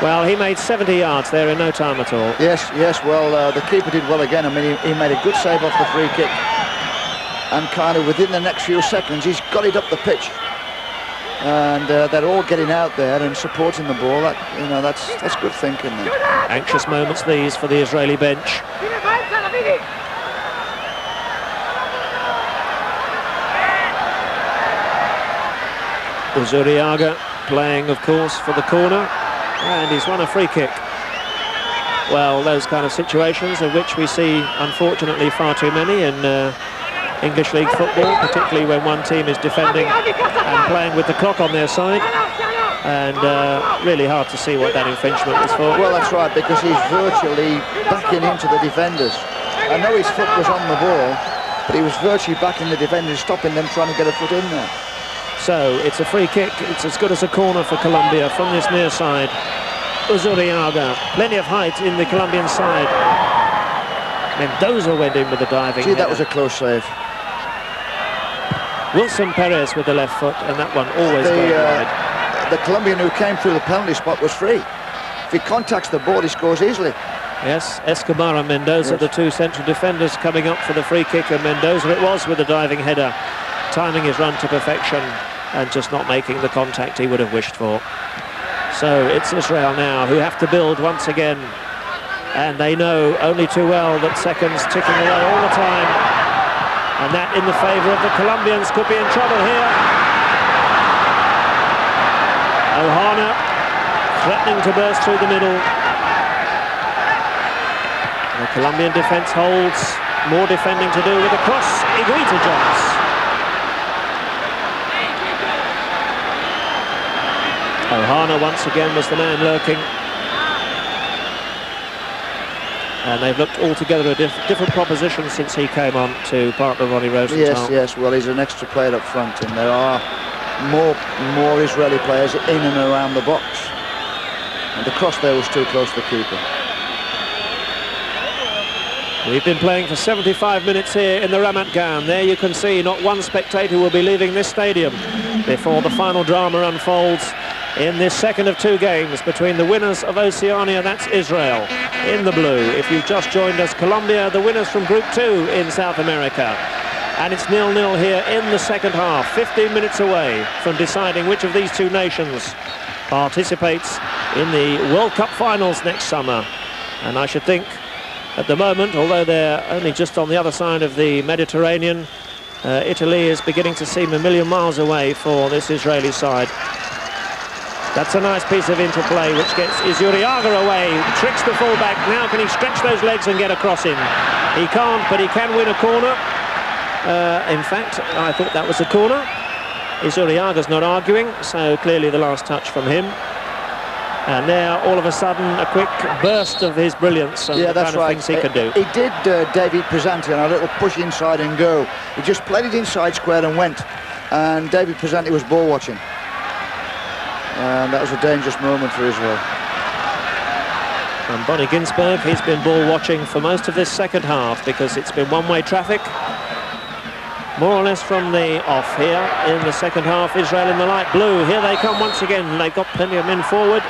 Speaker 1: Well, he made 70 yards there in no time at all.
Speaker 2: Yes, well, the keeper did well again. I mean, he made a good save off the free kick. And kind of within the next few seconds, he's got it up the pitch. And they're all getting out there and supporting the ball. That's good thinking there.
Speaker 1: Anxious moments these for the Israeli bench. Zuriaga playing, of course, for the corner, and he's won a free kick. Well, those kind of situations of which we see, unfortunately, far too many in English League football, particularly when one team is defending and playing with the clock on their side. And really hard to see what that infringement is for.
Speaker 2: Well, that's right, because he's virtually backing into the defenders. I know his foot was on the ball, but he was virtually backing the defenders, stopping them trying to get a foot in there.
Speaker 1: So it's a free kick. It's as good as a corner for Colombia from this near side. Uzuriaga. Plenty of height in the Colombian side. Mendoza went in with the diving
Speaker 2: Gee, that
Speaker 1: header.
Speaker 2: was a close save.
Speaker 1: Wilson Perez with the left foot, and that one always going wide.
Speaker 2: The Colombian who came through the penalty spot was free. If he contacts the ball, he scores easily.
Speaker 1: Yes, Escobar and Mendoza,
Speaker 2: Yes.
Speaker 1: the two central defenders coming up for the free kick, and Mendoza it was with the diving header, timing his run to perfection and just not making the contact he would have wished for. So it's Israel now who have to build once again, and they know only too well that seconds ticking away all the time, and that in the favour of the Colombians. Could be in trouble here. Ohana threatening to burst through the middle. The Colombian defence holds, more defending to do with a cross. Iguita jumps. Ohana once again was the man lurking. And they've looked altogether a different proposition since he came on to partner Ronnie Rosenthal.
Speaker 2: Yes, well, he's an extra player up front, and there are more Israeli players in and around the box. And the cross there was too close to the keeper.
Speaker 1: We've been playing for 75 minutes here in the Ramat Gan. There you can see not one spectator will be leaving this stadium before the final drama unfolds in this second of two games between the winners of Oceania, that's Israel, in the blue. If you've just joined us, Colombia, the winners from Group 2 in South America. And it's 0-0 here in the second half, 15 minutes away from deciding which of these two nations participates in the World Cup finals next summer. And I should think, at the moment, although they're only just on the other side of the Mediterranean, Italy is beginning to seem a million miles away for this Israeli side. That's a nice piece of interplay which gets Uzuriaga away, tricks the fullback. Now can he stretch those legs and get across him? He can't, but he can win a corner. In fact, I thought that was a corner. Uzuriaga's not arguing, so clearly the last touch from him. And there, all of a sudden, a quick burst of his brilliance and the kind of things he could do.
Speaker 2: He did David Pesante on a little push inside and go. He just played it inside square and went. And David Pesante was ball watching. And that was a dangerous moment for Israel.
Speaker 1: And Bonnie Ginsberg, he's been ball watching for most of this second half because it's been one-way traffic. More or less from the off here in the second half. Israel in the light blue. Here they come once again. They've got plenty of men forward.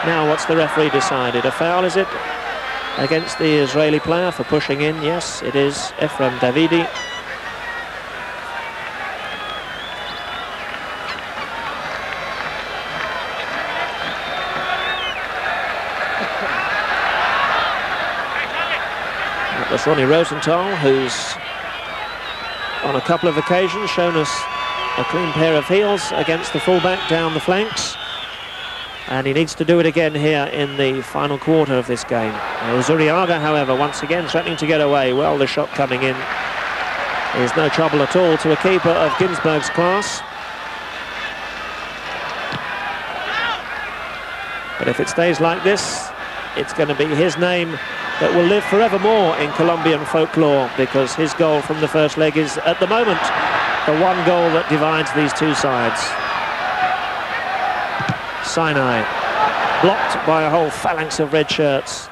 Speaker 1: Now what's the referee decided? A foul, is it? Against the Israeli player for pushing in. Yes, it is Ephraim Davidi. That was Ronnie Rosenthal, who's on a couple of occasions shown us a clean pair of heels against the fullback down the flanks, and he needs to do it again here in the final quarter of this game. Uzuriaga, however, once again threatening to get away. Well, the shot coming in is no trouble at all to a keeper of Ginsberg's class. But if it stays like this, it's going to be his name that will live forevermore in Colombian folklore, because his goal from the first leg is, at the moment, the one goal that divides these two sides. Sinai, blocked by a whole phalanx of red shirts.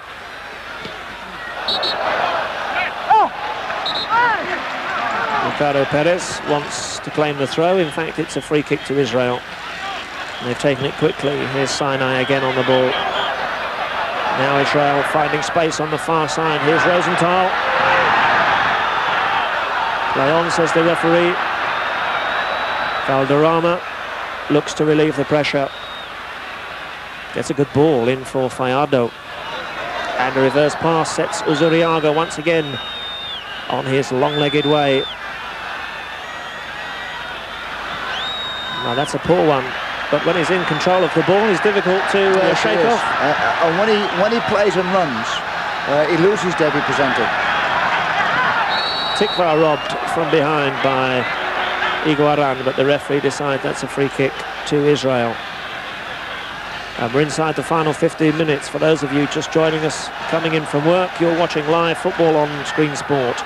Speaker 1: Ricardo Perez wants to claim the throw. In fact, it's a free kick to Israel. And they've taken it quickly. Here's Sinai again on the ball. Now Israel finding space on the far side. Here's Rosenthal. Play on, says the referee. Valderrama looks to relieve the pressure. Gets a good ball in for Fajardo. And a reverse pass sets Uzuriaga once again on his long-legged way. Now that's a poor one. But when he's in control of the ball, he's difficult to shake off.
Speaker 2: And when he plays and runs, he loses David Pesante.
Speaker 1: Tikva robbed from behind by Iguaran, but the referee decides that's a free kick to Israel. And we're inside the final 15 minutes. For those of you just joining us, coming in from work, you're watching live football on Screen Sport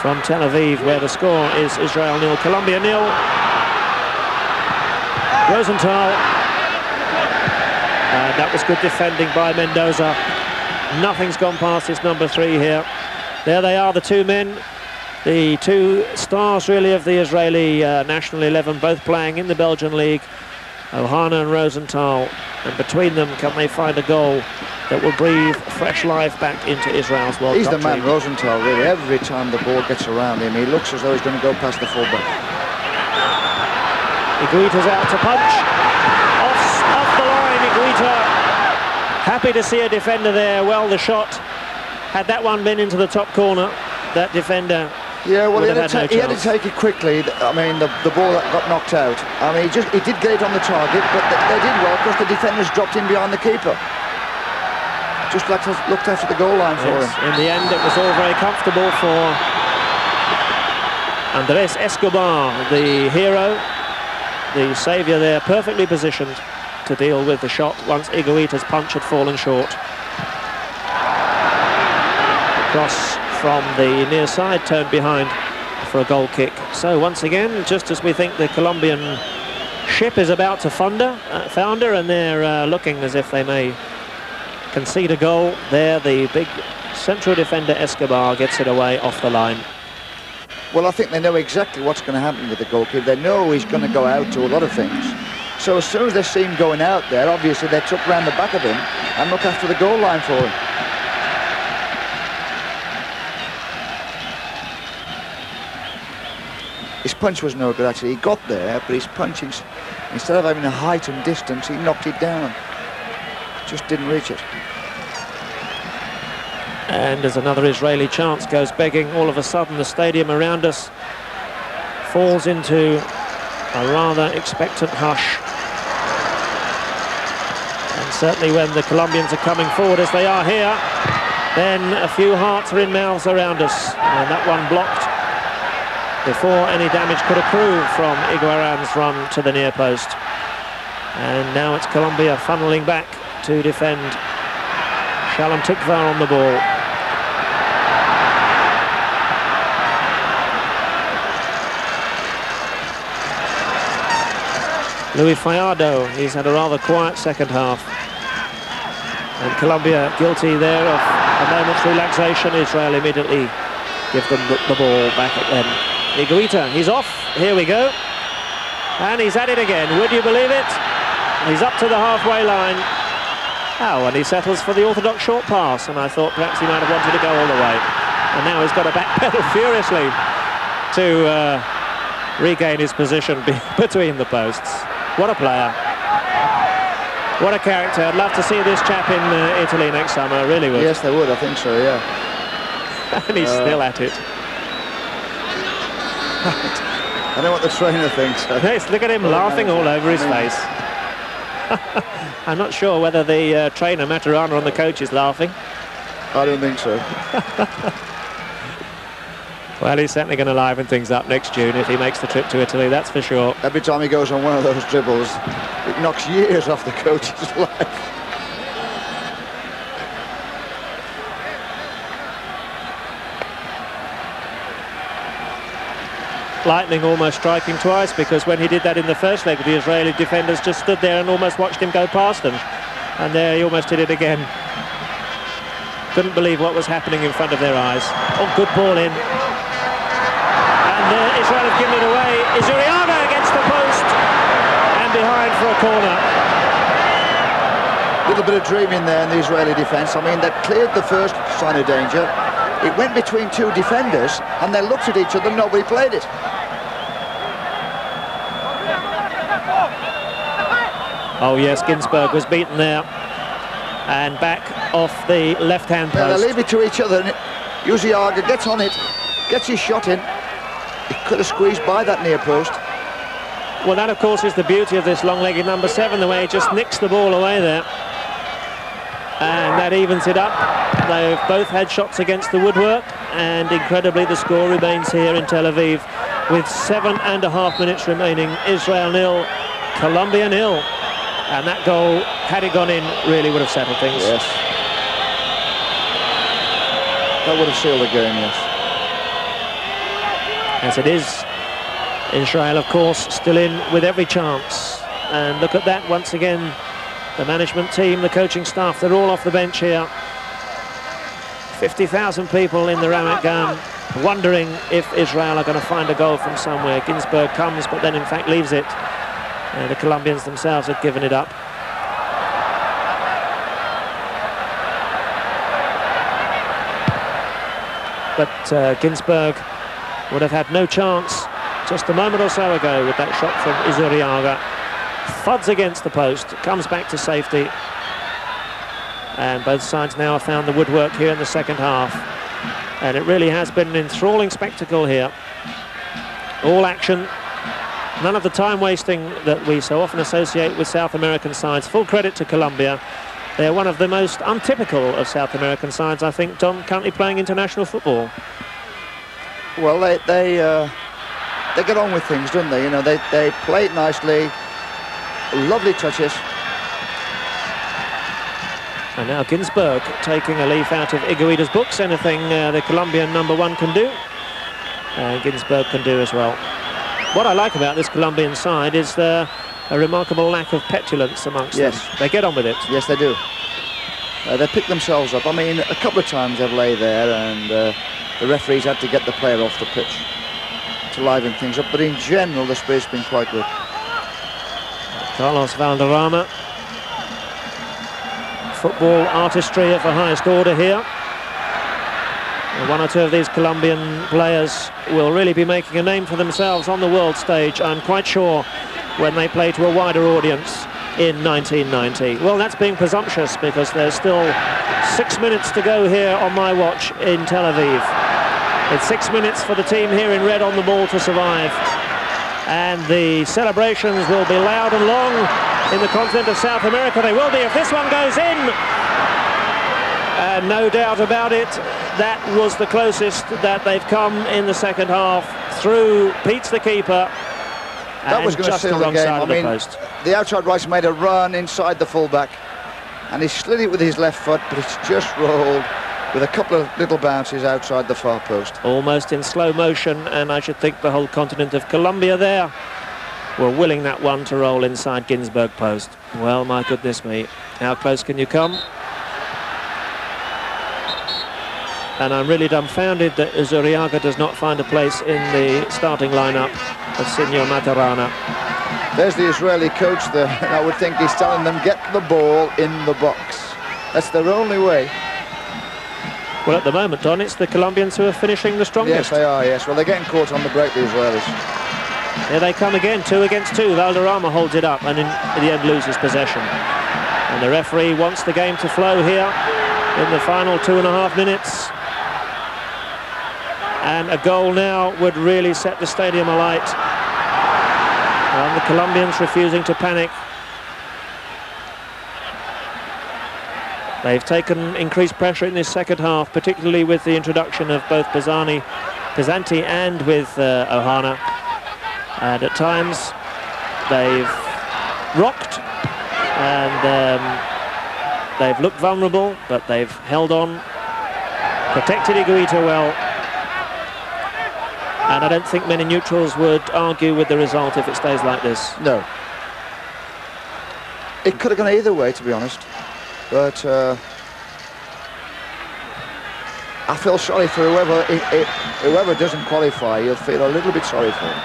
Speaker 1: from Tel Aviv, where the score is Israel 0, Colombia 0. Rosenthal And that was good defending by Mendoza. Nothing's gone past his number 3 here. There they are, the two men, the two stars really of the Israeli national 11, both playing in the Belgian league, Ohana and Rosenthal. And between them, can they find a goal that will breathe fresh life back into Israel's World Cup
Speaker 2: He's the man,
Speaker 1: team? Rosenthal,
Speaker 2: really. Every time the ball gets around him, he looks as though he's going to go past the fullback.
Speaker 1: Iguita's out to punch. Off the line, Iguita. Happy to see a defender there. Well, the shot. Had that one been into the top corner, that defender.
Speaker 2: Yeah, well, he had
Speaker 1: no
Speaker 2: to take it quickly. I mean, the ball that got knocked out. I mean, he did get it on the target, but they did well because the defenders dropped in behind the keeper. Just looked after the goal line for him.
Speaker 1: In the end, it was all very comfortable for Andres Escobar, the hero, the saviour there, perfectly positioned to deal with the shot once Iguita's punch had fallen short. Cross from the near side, turned behind for a goal kick. So once again, just as we think the Colombian ship is about to founder, and they're looking as if they may concede a goal, there the big central defender Escobar gets it away off the line.
Speaker 2: Well, I think they know exactly what's going to happen with the goalkeeper. They know he's going to go out to a lot of things. So as soon as they see him going out there, obviously they tuck round the back of him and look after the goal line for him. His punch was no good, actually. He got there, but his punch, instead of having a height and distance, he knocked it down. Just didn't reach it.
Speaker 1: And as another Israeli chance goes begging, all of a sudden the stadium around us falls into a rather expectant hush. And certainly when the Colombians are coming forward as they are here, then a few hearts are in mouths around us. And that one blocked before any damage could accrue from Iguaran's run to the near post. And now it's Colombia funneling back to defend. Shalom Tikva on the ball. Luis Fallardo, he's had a rather quiet second half. And Colombia guilty there of a moment's relaxation. Israel immediately give them the ball back at them. Iguita, he's off. Here we go. And he's at it again. Would you believe it? He's up to the halfway line. Oh, and he settles for the orthodox short pass. And I thought perhaps he might have wanted to go all the way. And now he's got to backpedal furiously to regain his position between the posts. What a player. What a character. I'd love to see this chap in Italy next summer. I really would.
Speaker 2: Yes, they would. I think so, yeah.
Speaker 1: And he's still at it.
Speaker 2: I know what the trainer thinks.
Speaker 1: Yes, look at him laughing all over his face. I'm not sure whether the trainer, Maturana, and the coach is laughing.
Speaker 2: I don't think so.
Speaker 1: Well, he's certainly going to liven things up next June if he makes the trip to Italy, that's for sure.
Speaker 2: Every time he goes on one of those dribbles, it knocks years off the coach's life.
Speaker 1: Lightning almost striking twice, because when he did that in the first leg, the Israeli defenders just stood there and almost watched him go past them. And there he almost did it again. Couldn't believe what was happening in front of their eyes. Oh, good ball in. And Israel have given it away. Izuriaga against the post. And behind for a corner.
Speaker 2: Little bit of dreaming there in the Israeli defence. I mean, they cleared the first sign of danger. It went between two defenders, and they looked at each other, nobody played it.
Speaker 1: Oh yes, Ginsberg was beaten there. And back off the left-hand post.
Speaker 2: They leave it to each other, and Izuriaga gets on it, gets his shot in. He could have squeezed by that near post.
Speaker 1: Well, that, of course, is the beauty of this long-legged number 7, the way he just nicks the ball away there. And that evens it up. They've both had shots against the woodwork, and incredibly the score remains here in Tel Aviv with 7.5 minutes remaining. Israel 0, Colombia 0. And that goal, had it gone in, really would have settled things.
Speaker 2: Yes. That would have sealed the game, yes.
Speaker 1: As it is, Israel, of course, still in with every chance. And look at that once again. The management team, the coaching staff, they're all off the bench here. 50,000 people in the Ramat Gan wondering if Israel are going to find a goal from somewhere. Ginsberg comes, but then in fact leaves it. The Colombians themselves had given it up. But Ginsberg would have had no chance just a moment or so ago with that shot from Izuriaga. Thuds against the post, comes back to safety. And both sides now have found the woodwork here in the second half. And it really has been an enthralling spectacle here. All action, none of the time wasting that we so often associate with South American sides. Full credit to Colombia. They're one of the most untypical of South American sides, I think, Tom, currently playing international football.
Speaker 2: Well, they get on with things, don't they? You know, they play it nicely, lovely touches.
Speaker 1: And now Ginsberg taking a leaf out of Higuita's books. Anything the Colombian #1 can do, Ginsberg can do as well. What I like about this Colombian side is a remarkable lack of petulance amongst them. They get on with it.
Speaker 2: Yes, they do. They pick themselves up. I mean, a couple of times they've lay there and the referees had to get the player off the pitch to liven things up. But in general, the space has been quite good.
Speaker 1: Carlos Valderrama. Football artistry of the highest order here. One or two of these Colombian players will really be making a name for themselves on the world stage, I'm quite sure, when they play to a wider audience in 1990. Well, that's being presumptuous because there's still 6 minutes to go here on my watch in Tel Aviv. It's 6 minutes for the team here in red on the ball to survive. And the celebrations will be loud and long in the continent of South America. They will be if this one goes in. And no doubt about it, that was the closest that they've come in the second half. Through Pete's the keeper.
Speaker 2: That was going to seal the game. I mean, the outside right's made a run inside the fullback, and he slid it with his left foot, but it's just rolled with a couple of little bounces outside the far post. Almost in slow motion, and I should think the whole continent of Colombia there were willing that one to roll inside Ginsberg post. Well, my goodness me, how close can you come? And I'm really dumbfounded that Izuriaga does not find a place in the starting lineup of Senor Matarana. There's the Israeli coach there, and I would think he's telling them, get the ball in the box. That's their only way. Well, at the moment, Don, it's the Colombians who are finishing the strongest. Yes, they are, yes. Well, they're getting caught on the break, the Israelis. Here they come again, 2 against 2. Valderrama holds it up and in the end loses possession. And the referee wants the game to flow here in the final 2.5 minutes. And a goal now would really set the stadium alight. And the Colombians refusing to panic. They've taken increased pressure in this second half, particularly with the introduction of both Pesanti and with Ohana. And at times they've rocked and they've looked vulnerable, but they've held on, protected Higuita well. And I don't think many neutrals would argue with the result if it stays like this. No. It could have gone either way, to be honest. But I feel sorry for whoever doesn't qualify. You'll feel a little bit sorry for him.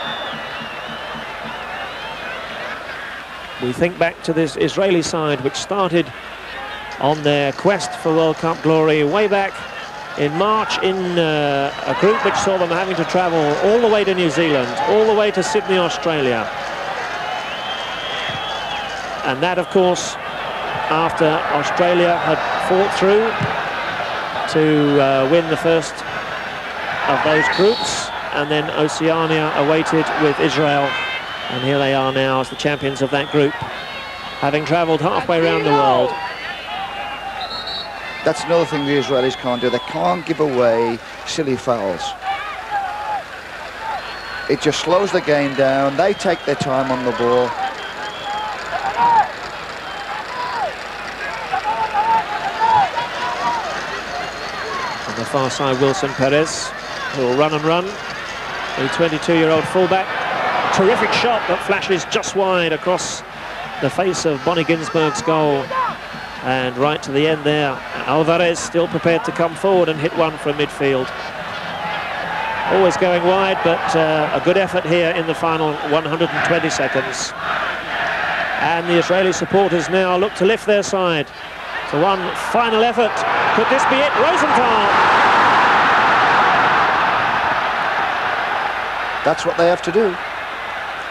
Speaker 2: We think back to this Israeli side, which started on their quest for World Cup glory way back in March in a group which saw them having to travel all the way to New Zealand, all the way to Sydney, Australia. And that, of course, after Australia had fought through to win the first of those groups, and then Oceania awaited with Israel. And here they are now as the champions of that group, having travelled halfway around the world. That's another thing the Israelis can't do. They can't give away silly fouls. It just slows the game down. They take their time on the ball. On the far side, Wilson Perez, who will run and run. The 22-year-old fullback. Terrific shot that flashes just wide across
Speaker 1: the face of Bonnie Ginsberg's goal. And right to the end there, Alvarez still prepared to come forward and hit one from midfield. Always going wide, but a good effort here in the final 120 seconds. And the Israeli supporters now look to lift their side. So one final effort. Could this be it? Rosenthal!
Speaker 2: That's what they have to do.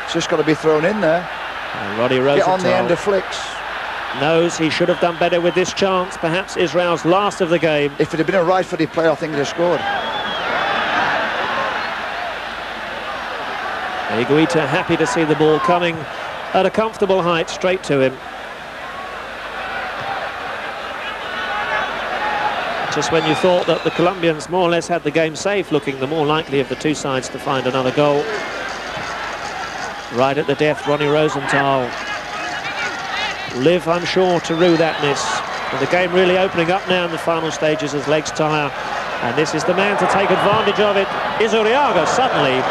Speaker 2: It's just got to be thrown in there.
Speaker 1: And Roddy Rosenthal
Speaker 2: get on the end of flicks.
Speaker 1: Knows he should have done better with this chance. Perhaps Israel's last of the game.
Speaker 2: If it had been a right-footed player, I think he'd have scored.
Speaker 1: Iguita happy to see the ball coming at a comfortable height straight to him. Just when you thought that the Colombians more or less had the game safe, looking the more likely of the two sides to find another goal. Right at the death, Ronnie Rosenthal. Live, I'm sure, to rue that miss. And the game really opening up now in the final stages as legs tire. And this is the man to take advantage of it. Izuriaga suddenly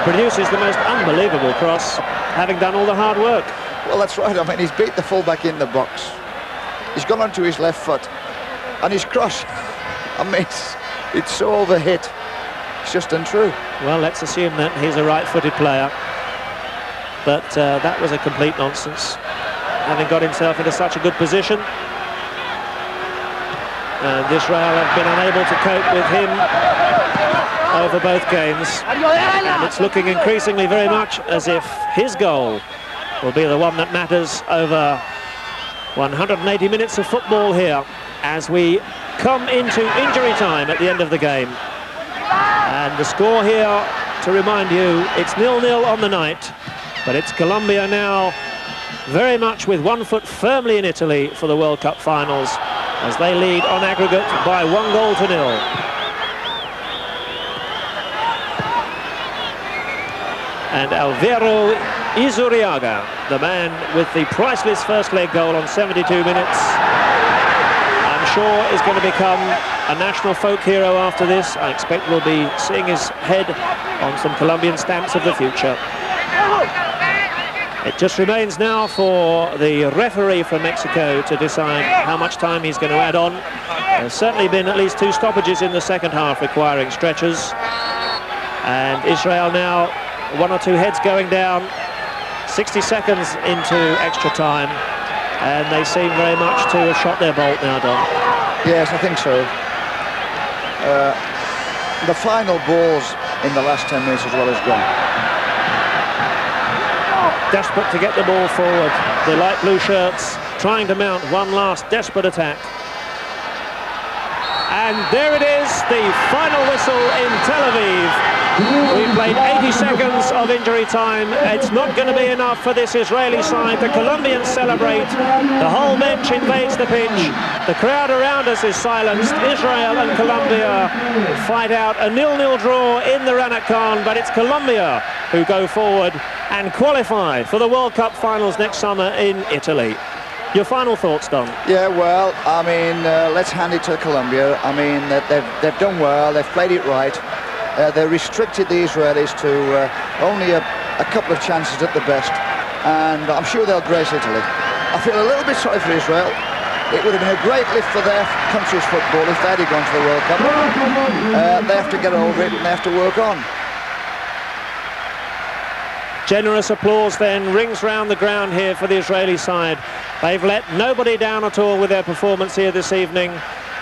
Speaker 1: produces the most unbelievable cross, having done all the hard work.
Speaker 2: Well, that's right. I mean, he's beat the fullback in the box. He's gone onto his left foot. And his cross, I mean, it's so overhit. It's just untrue.
Speaker 1: Well, let's assume that he's a right-footed player. But that was a complete nonsense, having got himself into such a good position. And Israel have been unable to cope with him over both games. And it's looking increasingly very much as if his goal will be the one that matters over 180 minutes of football here as we come into injury time at the end of the game. And the score here, to remind you, it's 0-0 on the night, but it's Colombia now very much with one foot firmly in Italy for the World Cup finals as they lead on aggregate by 1-0. And Alvaro Izuriaga, the man with the priceless first leg goal on 72 minutes, I'm sure is going to become a national folk hero after this. I expect we'll be seeing his head on some Colombian stamps of the future. It just remains now for the referee from Mexico to decide how much time he's going to add on. There's certainly been at least 2 stoppages in the second half requiring stretchers. And Israel now 1 or 2 heads going down, 60 seconds into extra time, and they seem very much to have shot their bolt now, Don.
Speaker 2: Yes, I think so. The final balls in the last 10 minutes as well as gone.
Speaker 1: Desperate to get the ball forward. The light blue shirts trying to mount one last desperate attack. And there it is, the final whistle in Tel Aviv. We've played 80 seconds of injury time. It's not going to be enough for this Israeli side. The Colombians celebrate. The whole bench invades the pitch. The crowd around us is silenced. Israel and Colombia fight out a 0-0 draw in the Ranat Khan, but it's Colombia who go forward and qualify for the World Cup finals next summer in Italy. Your final thoughts, Don?
Speaker 2: Yeah, well, I mean, let's hand it to Colombia. I mean, they've done well. They've played it right. They restricted the Israelis to only a couple of chances at the best, and I'm sure they'll grace Italy. I feel a little bit sorry for Israel. It would have been a great lift for their country's football if they had gone to the World Cup. They have to get over it and they have to work on.
Speaker 1: Generous applause then rings round the ground here for the Israeli side. They've let nobody down at all with their performance here this evening.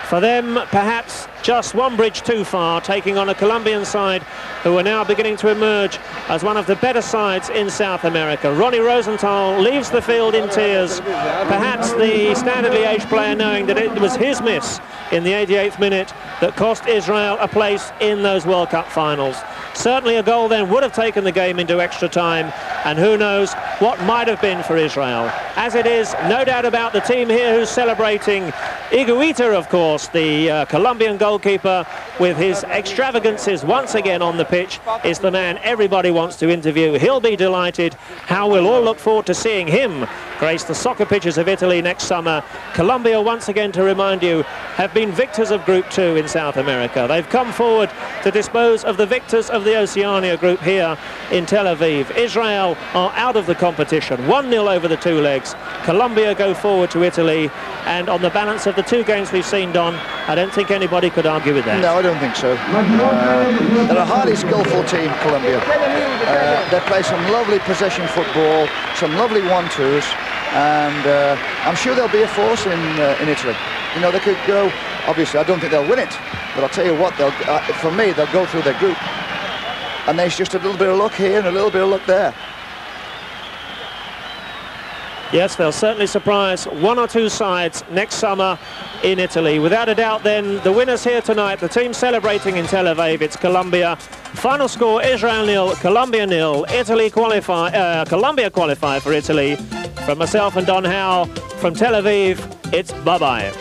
Speaker 1: For them, perhaps just one bridge too far, taking on a Colombian side who are now beginning to emerge as one of the better sides in South America. Ronnie Rosenthal leaves the field in tears, perhaps the Standard Liège player knowing that it was his miss in the 88th minute that cost Israel a place in those World Cup finals. Certainly a goal then would have taken the game into extra time, and who knows what might have been for Israel. As it is, no doubt about the team here who's celebrating. Iguita, of course, the Colombian goalkeeper, with his extravagances once again on the pitch, is the man everybody wants to interview. He'll be delighted. How we'll all look forward to seeing him grace the soccer pitches of Italy next summer. Colombia, once again, to remind you, have been victors of Group 2 in South America. They've come forward to dispose of the victors of the Oceania group here in Tel Aviv. Israel are out of the competition, 1-0 over the two legs. Colombia go forward to Italy, and on the balance of the two games we've seen, Don, I don't think anybody could argue with that.
Speaker 2: No, I don't think so. They're a highly skillful team, Colombia. They play some lovely possession football, some lovely 1-2s, and I'm sure they'll be a force in Italy. You know, they could go, obviously I don't think they'll win it, but I'll tell you what, for me, they'll go through their group. And there's just a little bit of luck here and a little bit of luck there.
Speaker 1: Yes, they'll certainly surprise one or two sides next summer in Italy. Without a doubt, then, the winners here tonight, the team celebrating in Tel Aviv, it's Colombia. Final score, Israel 0, Colombia 0. Colombia qualify for Italy. From myself and Don Howe, from Tel Aviv, it's bye-bye.